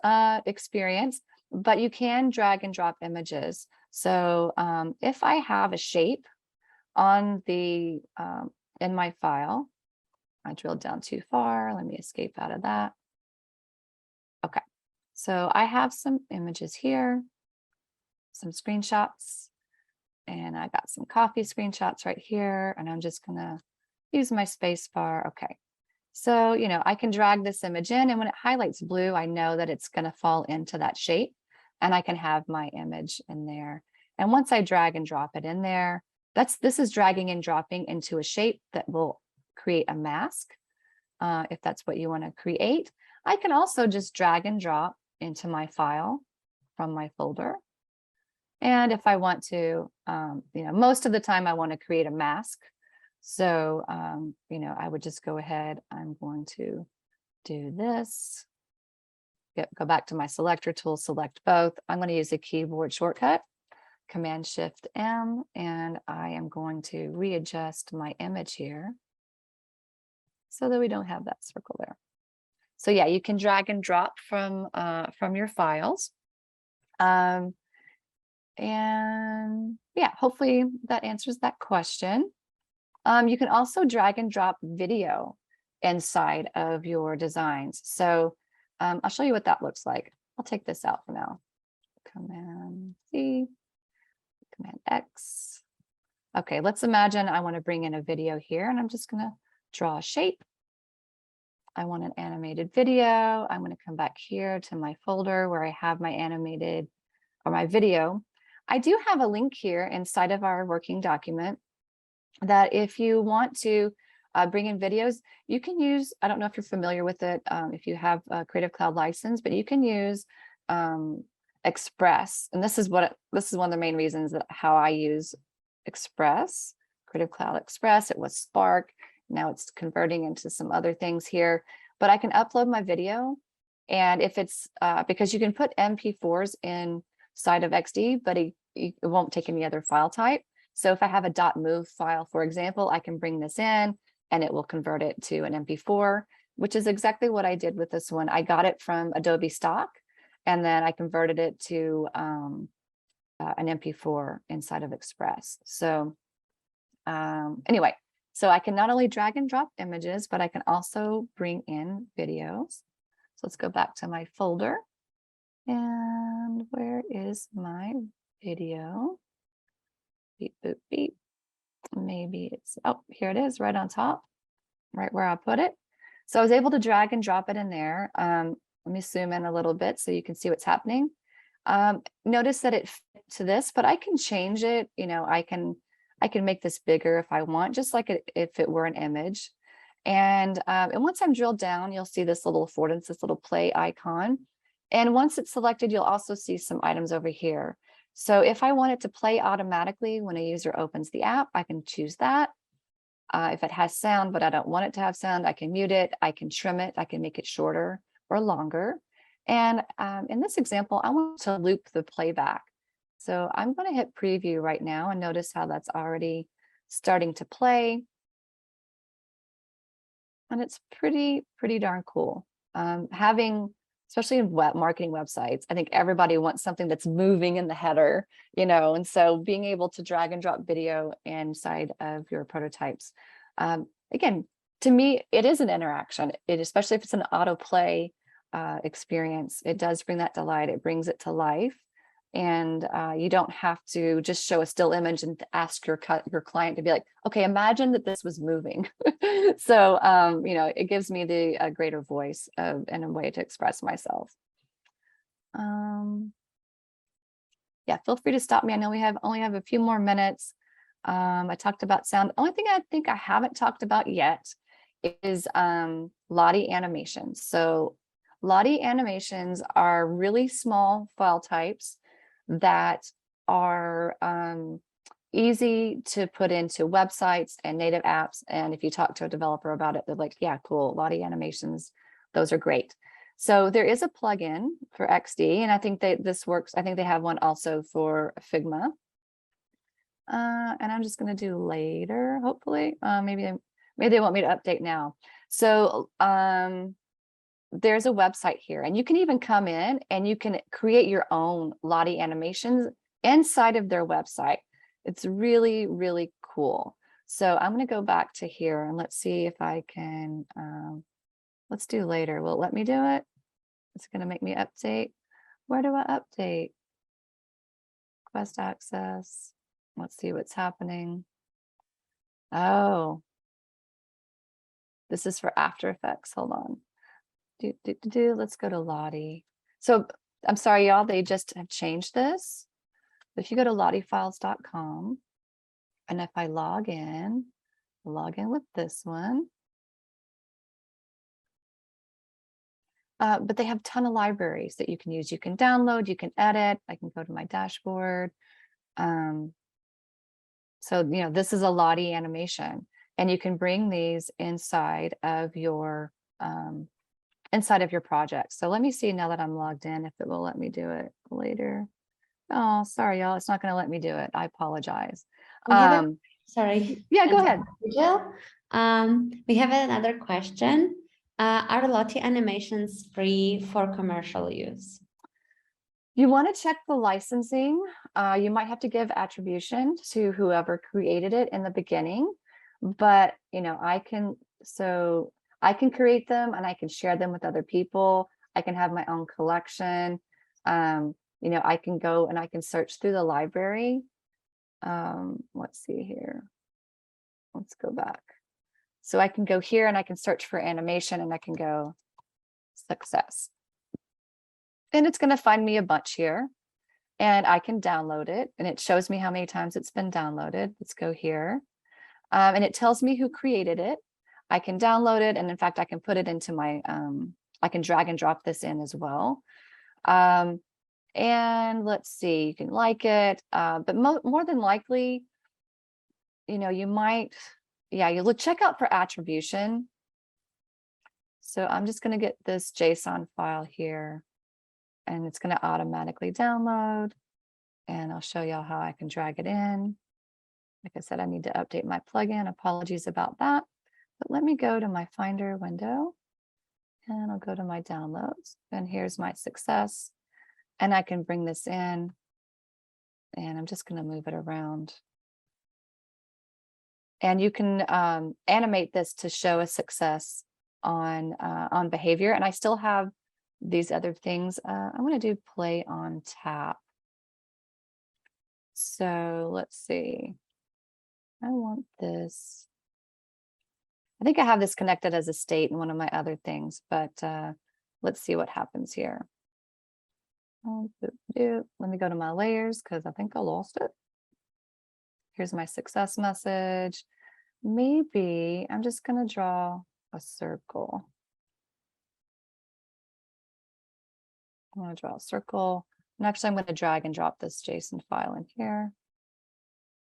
experience, but you can drag and drop images. So if I have a shape on the in my file, I drilled down too far. Let me escape out of that. Okay, so I have some images here, some screenshots, and I got some coffee screenshots right here, and I'm just gonna use my space bar. Okay, so I can drag this image in, and when it highlights blue, I know that it's gonna fall into that shape, and I can have my image in there. And once I drag and drop it in there, this is dragging and dropping into a shape that will create a mask. If that's what you want to create, I can also just drag and drop into my file from my folder. And if I want to, most of the time I want to create a mask. So, I would just go ahead. I'm going to do this. Go back to my selector tool, select both. I'm going to use a keyboard shortcut, Command-Shift-M, and I am going to readjust my image here so that we don't have that circle there. So yeah, you can drag and drop from your files. And yeah, hopefully that answers that question. You can also drag and drop video inside of your designs. So I'll show you what that looks like. I'll take this out for now. Command C, Command X. Okay, let's imagine I want to bring in a video here, and I'm just going to draw a shape. I want an animated video. I'm going to come back here to my folder where I have my animated or my video. I do have a link here inside of our working document that if you want to bring in videos, you can use, I don't know if you're familiar with it, if you have a Creative Cloud license, but you can use Express. And this is one of the main reasons that how I use Express, Creative Cloud Express. It was Spark. Now it's converting into some other things here, but I can upload my video. And if it's because you can put MP4s inside of XD, but it won't take any other file type. So if I have a .mov file, for example, I can bring this in and it will convert it to an MP4, which is exactly what I did with this one. I got it from Adobe Stock, and then I converted it to an MP4 inside of Express. So anyway, so I can not only drag and drop images, but I can also bring in videos. So let's go back to my folder. And where is my video? Beep, boop, beep. Maybe it's, oh, here it is right on top, right where I put it. So I was able to drag and drop it in there. Let me zoom in a little bit so you can see what's happening. Notice that it fit to this, but I can change it. You know, I can make this bigger if I want, just like if it were an image. And once I'm drilled down, you'll see this little affordance, this little play icon. And once it's selected, you'll also see some items over here. So if I want it to play automatically when a user opens the app, I can choose that. If it has sound, but I don't want it to have sound, I can mute it, I can trim it, I can make it shorter or longer. And in this example, I want to loop the playback. So I'm going to hit preview right now and notice how that's already starting to play. And it's pretty darn cool. Especially in web marketing websites, I think everybody wants something that's moving in the header, you know, and so being able to drag and drop video inside of your prototypes. Again, to me, it is an interaction, especially if it's an autoplay experience. It does bring that to light. It brings it to life. And you don't have to just show a still image and ask your client to be like, okay, imagine that this was moving. So, you know, it gives me a greater voice and a way to express myself. Yeah, feel free to stop me. I know we only have a few more minutes. I talked about sound. The only thing I think I haven't talked about yet is Lottie animations. So Lottie animations are really small file types that are easy to put into websites and native apps. And if you talk to a developer about it, they're like, yeah, cool, Lottie animations, those are great. So there is a plugin for XD, and I think this works. I think they have one also for Figma. And I'm just going to do later, hopefully. Maybe they want me to update now. So there's a website here, and you can even come in and you can create your own Lottie animations inside of their website. It's really cool. So I'm going to go back to here and let's see if I can, let's do later. Will it let me do it? It's going to make me update. Where do I update? Request access. Let's see what's happening. Oh, this is for After Effects. Hold on. Let's go to Lottie. So I'm sorry, y'all, they just have changed this. If you go to lottiefiles.com, and if I log in with this one. But they have a ton of libraries that you can use. You can download, you can edit. I can go to my dashboard. So, you know, this is a Lottie animation, and you can bring these inside of your project. So let me see now that I'm logged in, if it will let me do it later. Oh, sorry, y'all. It's not going to let me do it. I apologize. Sorry. Yeah, go ahead. Jill, we have another question. Are Lottie animations free for commercial use? You want to check the licensing. You might have to give attribution to whoever created it in the beginning, but I can create them and I can share them with other people. I can have my own collection. I can go and I can search through the library. Let's see here. Let's go back. So I can go here and I can search for animation and I can go success. And it's going to find me a bunch here and I can download it and it shows me how many times it's been downloaded. Let's go here. And it tells me who created it. I can download it. And in fact, I can put it into my, I can drag and drop this in as well. And let's see, you can like it, but more than likely, you might, you'll check out for attribution. So I'm just going to get this JSON file here and it's going to automatically download and I'll show y'all how I can drag it in. Like I said, I need to update my plugin. Apologies about that, but let me go to my Finder window and I'll go to my downloads and here's my success. And I can bring this in and I'm just going to move it around. And you can animate this to show a success on behavior. And I still have these other things. I'm going to do play on tap. So let's see. I want this. I think I have this connected as a state in one of my other things, but let's see what happens here. Let me go to my layers because I think I lost it. Here's my success message. Maybe I'm just going to draw a circle. I'm going to draw a circle. And actually, I'm going to drag and drop this JSON file in here.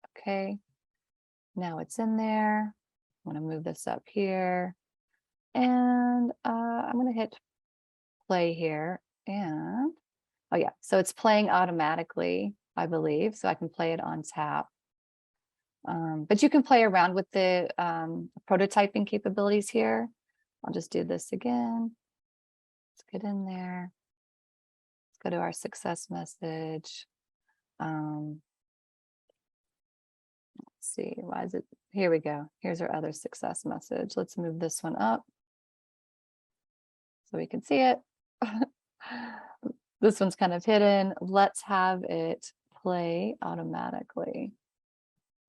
Okay. Now it's in there. I'm going to move this up here. And I'm going to hit play here. And oh yeah, so it's playing automatically, I believe. So I can play it on tap. But you can play around with the prototyping capabilities here. I'll just do this again. Let's get in there. Let's go to our success message. Let's see, why is it? Here we go. Here's our other success message. Let's move this one up so we can see it. This one's kind of hidden. Let's have it play automatically.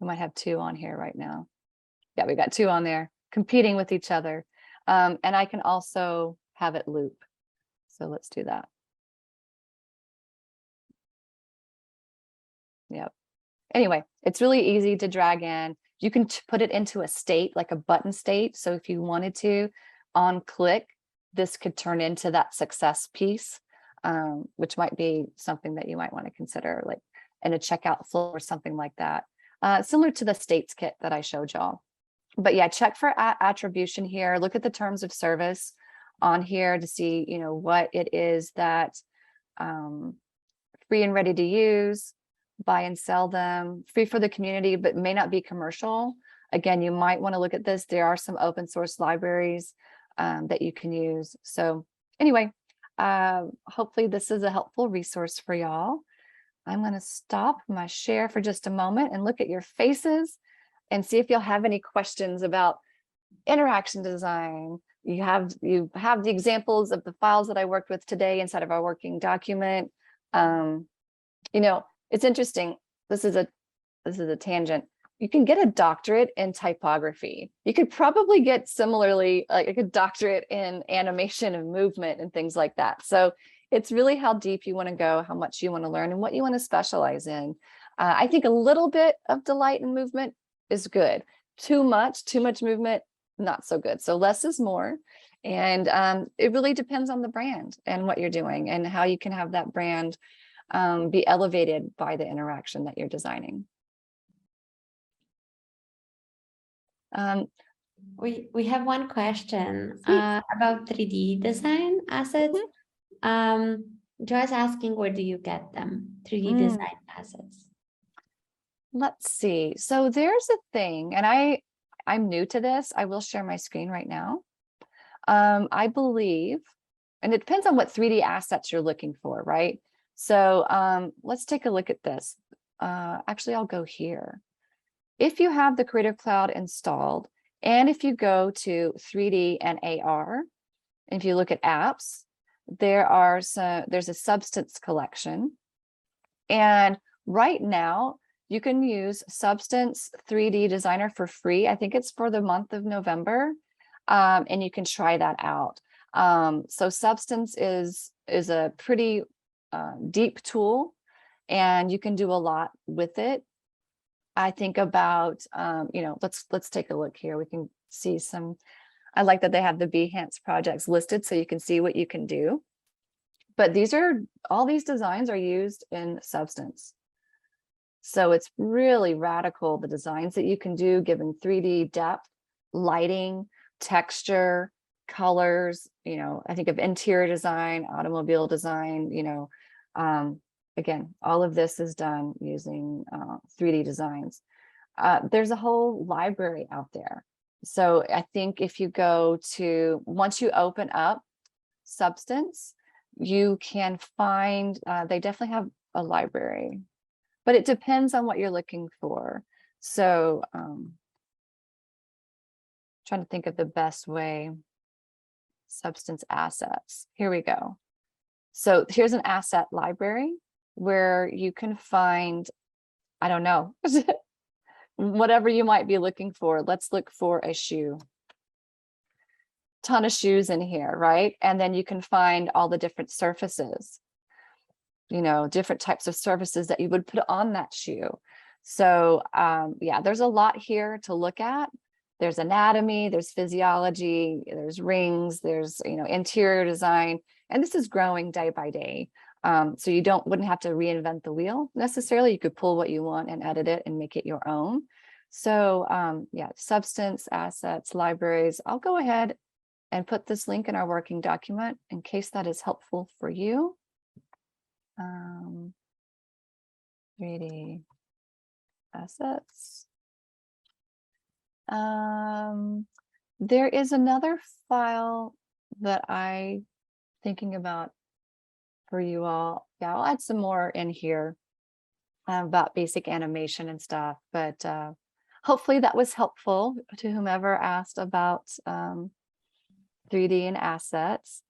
We might have two on here right now. Yeah, we got two on there competing with each other. And I can also have it loop. So let's do that. Yep. Anyway, it's really easy to drag in. You can put it into a state, like a button state. So if you wanted to, on click, this could turn into that success piece, which might be something that you might want to consider, like in a checkout flow or something like that. Similar to the states kit that I showed y'all. But yeah, check for attribution here. Look at the terms of service on here to see, what it is that free and ready to use, buy and sell them, free for the community, but may not be commercial. Again, you might want to look at this. There are some open source libraries that you can use. So anyway, hopefully this is a helpful resource for y'all. I'm going to stop my share for just a moment and look at your faces and see if you'll have any questions about interaction design. You have the examples of the files that I worked with today inside of our working document. It's interesting. This is a tangent. You can get a doctorate in typography. You could probably get similarly like a doctorate in animation and movement and things like that. So it's really how deep you want to go, how much you want to learn, and what you want to specialize in. I think a little bit of delight in movement is good. Too much movement, not so good. So less is more. And it really depends on the brand and what you're doing and how you can have that brand be elevated by the interaction that you're designing. We have one question about 3D design assets. Joy's asking, where do you get them? 3D design assets. Let's see. So there's a thing, and I'm new to this. I will share my screen right now. I believe, and it depends on what 3D assets you're looking for, right? So let's take a look at this. Actually, I'll go here. If you have the Creative Cloud installed, and if you go to 3D and AR, and if you look at apps, there's a Substance collection. And right now, you can use Substance 3D Designer for free. I think it's for the month of November, and you can try that out. So Substance is a pretty deep tool, and you can do a lot with it. I think about, let's take a look here. We can see some, I like that they have the Behance projects listed so you can see what you can do. But all these designs are used in Substance. So it's really radical, the designs that you can do given 3D depth, lighting, texture, colors, I think of interior design, automobile design, again, all of this is done using 3D designs. There's a whole library out there. So I think if you once you open up Substance, you can find, they definitely have a library, but it depends on what you're looking for. So trying to think of the best way. Substance assets. Here we go. So here's an asset library where you can find, I don't know, whatever you might be looking for. Let's look for a shoe. Ton of shoes in here, right? And then you can find all the different surfaces, different types of surfaces that you would put on that shoe. So yeah, there's a lot here to look at. There's anatomy, there's physiology, there's rings, there's interior design, and this is growing day by day. So you wouldn't have to reinvent the wheel necessarily. You could pull what you want and edit it and make it your own. So yeah, Substance, assets, libraries. I'll go ahead and put this link in our working document in case that is helpful for you. 3D assets. There is another file that I'm thinking about for you all. Yeah, I'll add some more in here about basic animation and stuff, but hopefully that was helpful to whomever asked about 3D and assets.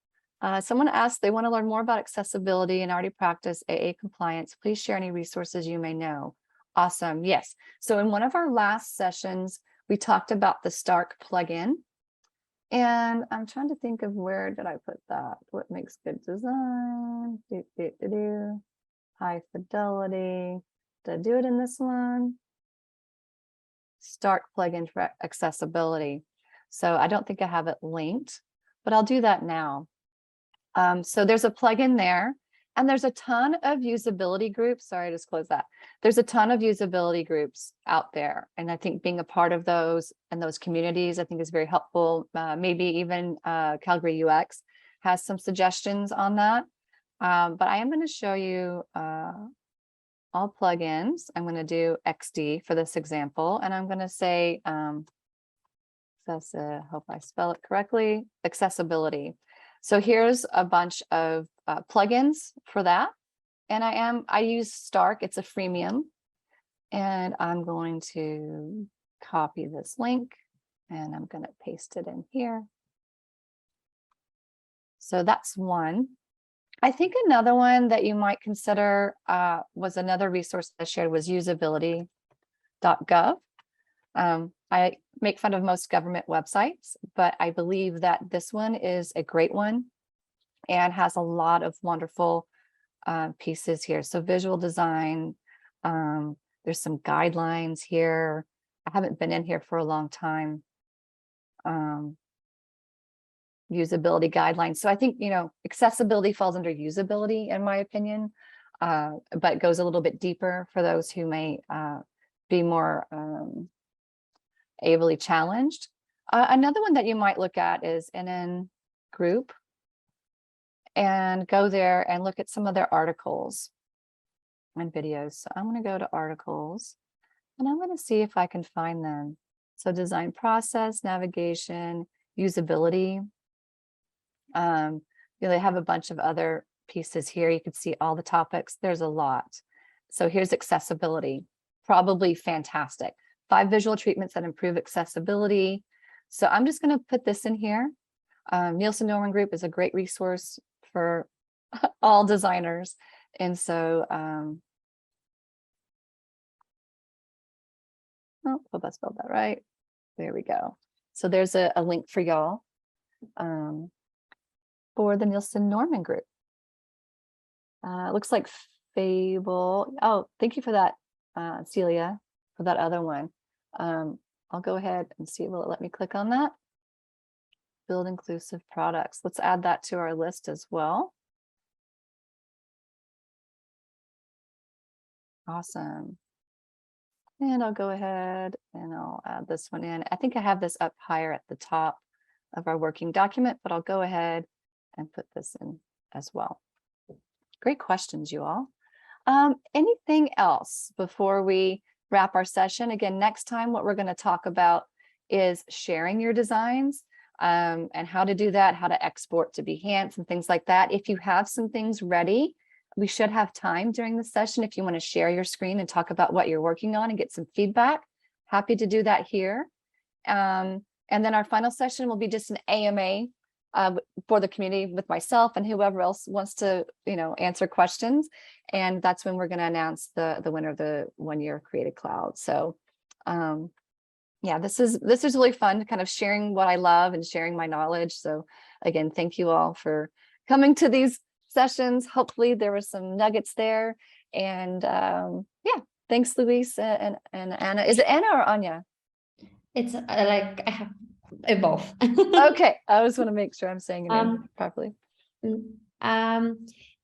Someone asked they want to learn more about accessibility and already practice AA compliance. Please share any resources you may know. Awesome. Yes. So in one of our last sessions, we talked about the Stark plugin. And I'm trying to think of where did I put that? What makes good design? High fidelity. Did I do it in this one? Stark plugin for accessibility. So I don't think I have it linked, but I'll do that now. So there's a plugin there, and there's a ton of usability groups. Sorry, I just closed that. There's a ton of usability groups out there. And I think being a part of those and those communities, I think is very helpful. Maybe even Calgary UX has some suggestions on that. But I am going to show you all plugins. I'm going to do XD for this example. And I'm going to say, hope I spell it correctly, accessibility. So here's a bunch of plugins for that. And I use Stark, it's a freemium. And I'm going to copy this link and I'm going to paste it in here. So that's one. I think another one that you might consider was another resource I shared was usability.gov. I make fun of most government websites, but I believe that this one is a great one and has a lot of wonderful pieces here. So visual design, there's some guidelines here. I haven't been in here for a long time. Usability guidelines. So I think, accessibility falls under usability in my opinion, but goes a little bit deeper for those who may be more ably challenged. Another one that you might look at is NN Group and go there and look at some of their articles and videos. So I'm going to go to articles and I'm going to see if I can find them. So design process, navigation, usability. They have a bunch of other pieces here. You can see all the topics. There's a lot. So here's accessibility, probably fantastic. 5 visual treatments that improve accessibility. So I'm just going to put this in here. Nielsen Norman Group is a great resource for all designers. And so, oh, hope I spelled that right. There we go. So there's a link for y'all for the Nielsen Norman Group. Looks like Fable. Oh, thank you for that, Celia, for that other one. I'll go ahead and see, will it let me click on that? Build inclusive products. Let's add that to our list as well. Awesome. And I'll go ahead and I'll add this one in. I think I have this up higher at the top of our working document, but I'll go ahead and put this in as well. Great questions, you all. Anything else before we wrap our session? Again, next time, what we're going to talk about is sharing your designs and how to do that, how to export to Behance and things like that. If you have some things ready, we should have time during the session if you want to share your screen and talk about what you're working on and get some feedback. Happy to do that here. And then our final session will be just an AMA for the community with myself and whoever else wants to, answer questions. And that's when we're going to announce the winner of the 1-year Creative Cloud. So yeah, this is really fun, kind of sharing what I love and sharing my knowledge. So again, thank you all for coming to these sessions. Hopefully there were some nuggets there. And yeah, thanks, Luis and Anna. Is it Anna or Anya? It's like I have both. Okay, I always want to make sure I'm saying your name properly.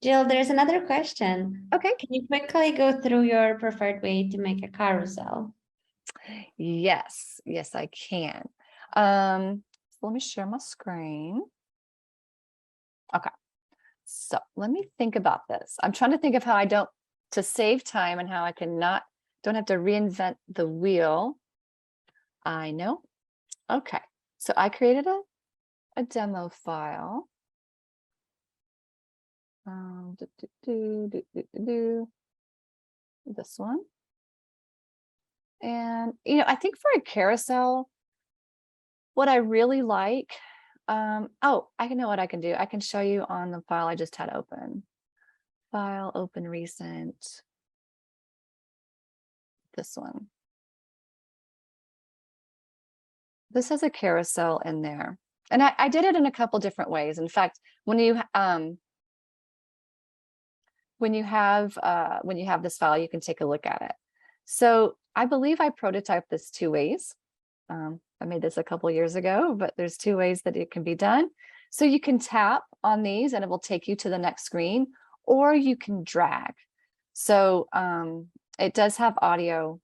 Jill, there's another question. Okay. Can you quickly go through your preferred way to make a carousel? Yes, I can. So let me share my screen. Okay. So let me think about this. I'm trying to think of how to save time and how I don't have to reinvent the wheel. I know. Okay. So I created a demo file. This one. And, I think for a carousel, what I really like, I know what I can do. I can show you on the file I just had open. File, open recent. This one. This has a carousel in there. And I did it in a couple different ways. In fact, when you have this file, you can take a look at it. So I believe I prototyped this 2 ways. I made this a couple years ago, but there's 2 ways that it can be done. So you can tap on these and it will take you to the next screen, or you can drag. So it does have audio.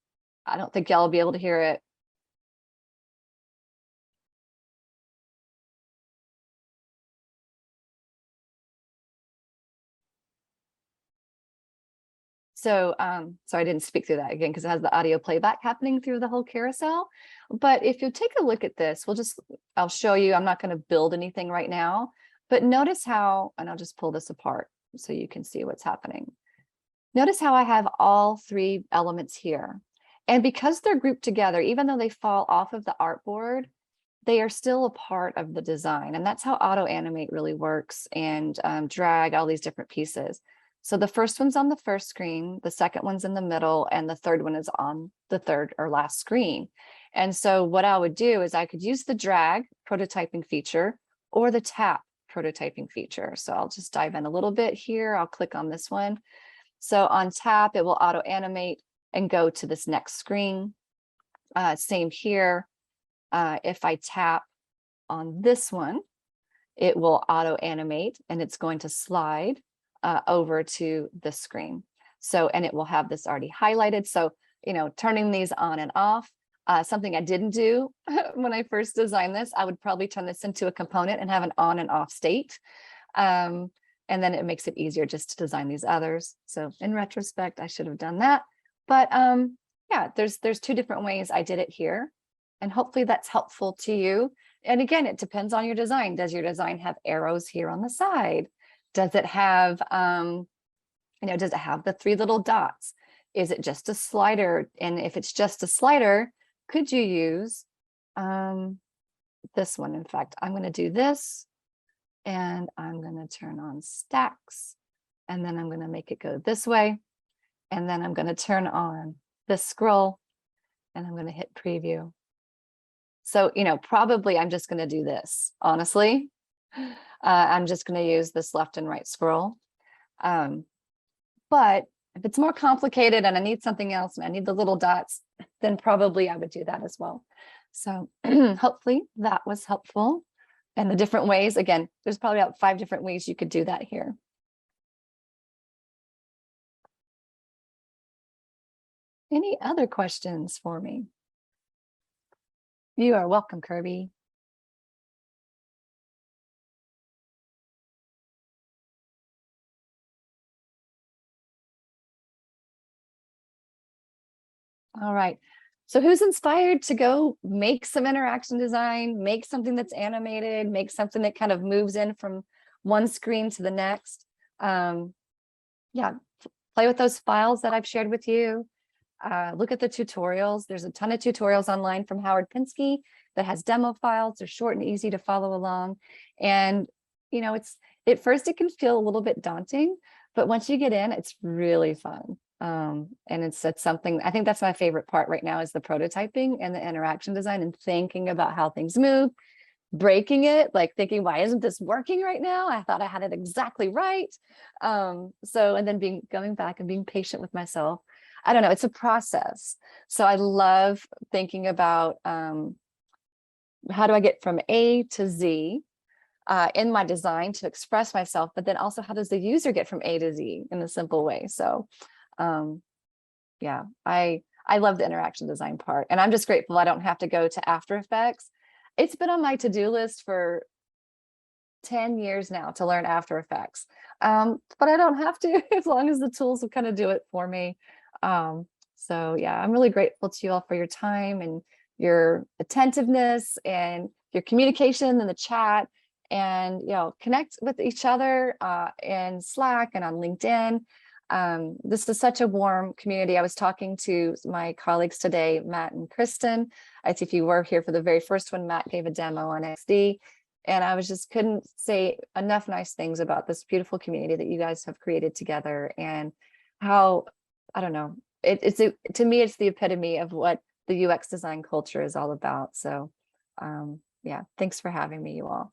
I don't think y'all will be able to hear it. So, so I didn't speak through that again because it has the audio playback happening through the whole carousel. But if you take a look at this, I'll show you, I'm not going to build anything right now, but notice how, and I'll just pull this apart so you can see what's happening. Notice how I have all 3 elements here. And because they're grouped together, even though they fall off of the artboard, they are still a part of the design. And that's how auto animate really works, and drag all these different pieces. So the first one's on the first screen, the second one's in the middle, and the third one is on the third or last screen. And so what I would do is I could use the drag prototyping feature or the tap prototyping feature. So I'll just dive in a little bit here. I'll click on this one. So on tap, it will auto animate and go to this next screen. Same here. If I tap on this one, it will auto animate and it's going to slide over to the screen. So, and it will have this already highlighted. So, turning these on and off, something I didn't do when I first designed this, I would probably turn this into a component and have an on and off state. And then it makes it easier just to design these others. So in retrospect, I should have done that. But yeah, there's 2 different ways I did it here. And hopefully that's helpful to you. And again, it depends on your design. Does your design have arrows here on the side? Does it have, does it have the 3 little dots? Is it just a slider? And if it's just a slider, could you use this one? In fact, I'm going to do this, and I'm going to turn on stacks, and then I'm going to make it go this way. And then I'm going to turn on this scroll, and I'm going to hit preview. So, probably I'm just going to do this, honestly. I'm just going to use this left and right scroll. But if it's more complicated and I need something else and I need the little dots, then probably I would do that as well. So hopefully that was helpful. And the different ways, again, there's probably about 5 different ways you could do that here. Any other questions for me? You are welcome, Kirby. All right. So who's inspired to go make some interaction design, make something that's animated, make something that kind of moves in from one screen to the next? Yeah, play with those files that I've shared with you. Look at the tutorials. There's a ton of tutorials online from Howard Pinsky that has demo files. They're short and easy to follow along. And, at first it can feel a little bit daunting, but once you get in, it's really fun. And it's something, I think that's my favorite part right now, is the prototyping and the interaction design and thinking about how things move, breaking it, like thinking, why isn't this working right now? I thought I had it exactly right. And then going back and being patient with myself. I don't know, it's a process. So I love thinking about how do I get from A to Z in my design to express myself, but then also how does the user get from A to Z in a simple way? So yeah, I love the interaction design part, and I'm just grateful I don't have to go to After Effects. It's been on my to-do list for 10 years now to learn After Effects, but I don't have to as long as the tools will kind of do it for me. So yeah, I'm really grateful to you all for your time and your attentiveness and your communication in the chat, and connect with each other in Slack and on LinkedIn. This is such a warm community. I was talking to my colleagues today, Matt and Kristen. If you were here for the very first one, Matt gave a demo on XD, and I couldn't say enough nice things about this beautiful community that you guys have created together, and how, I don't know, to me, it's the epitome of what the UX design culture is all about. So yeah, thanks for having me, you all.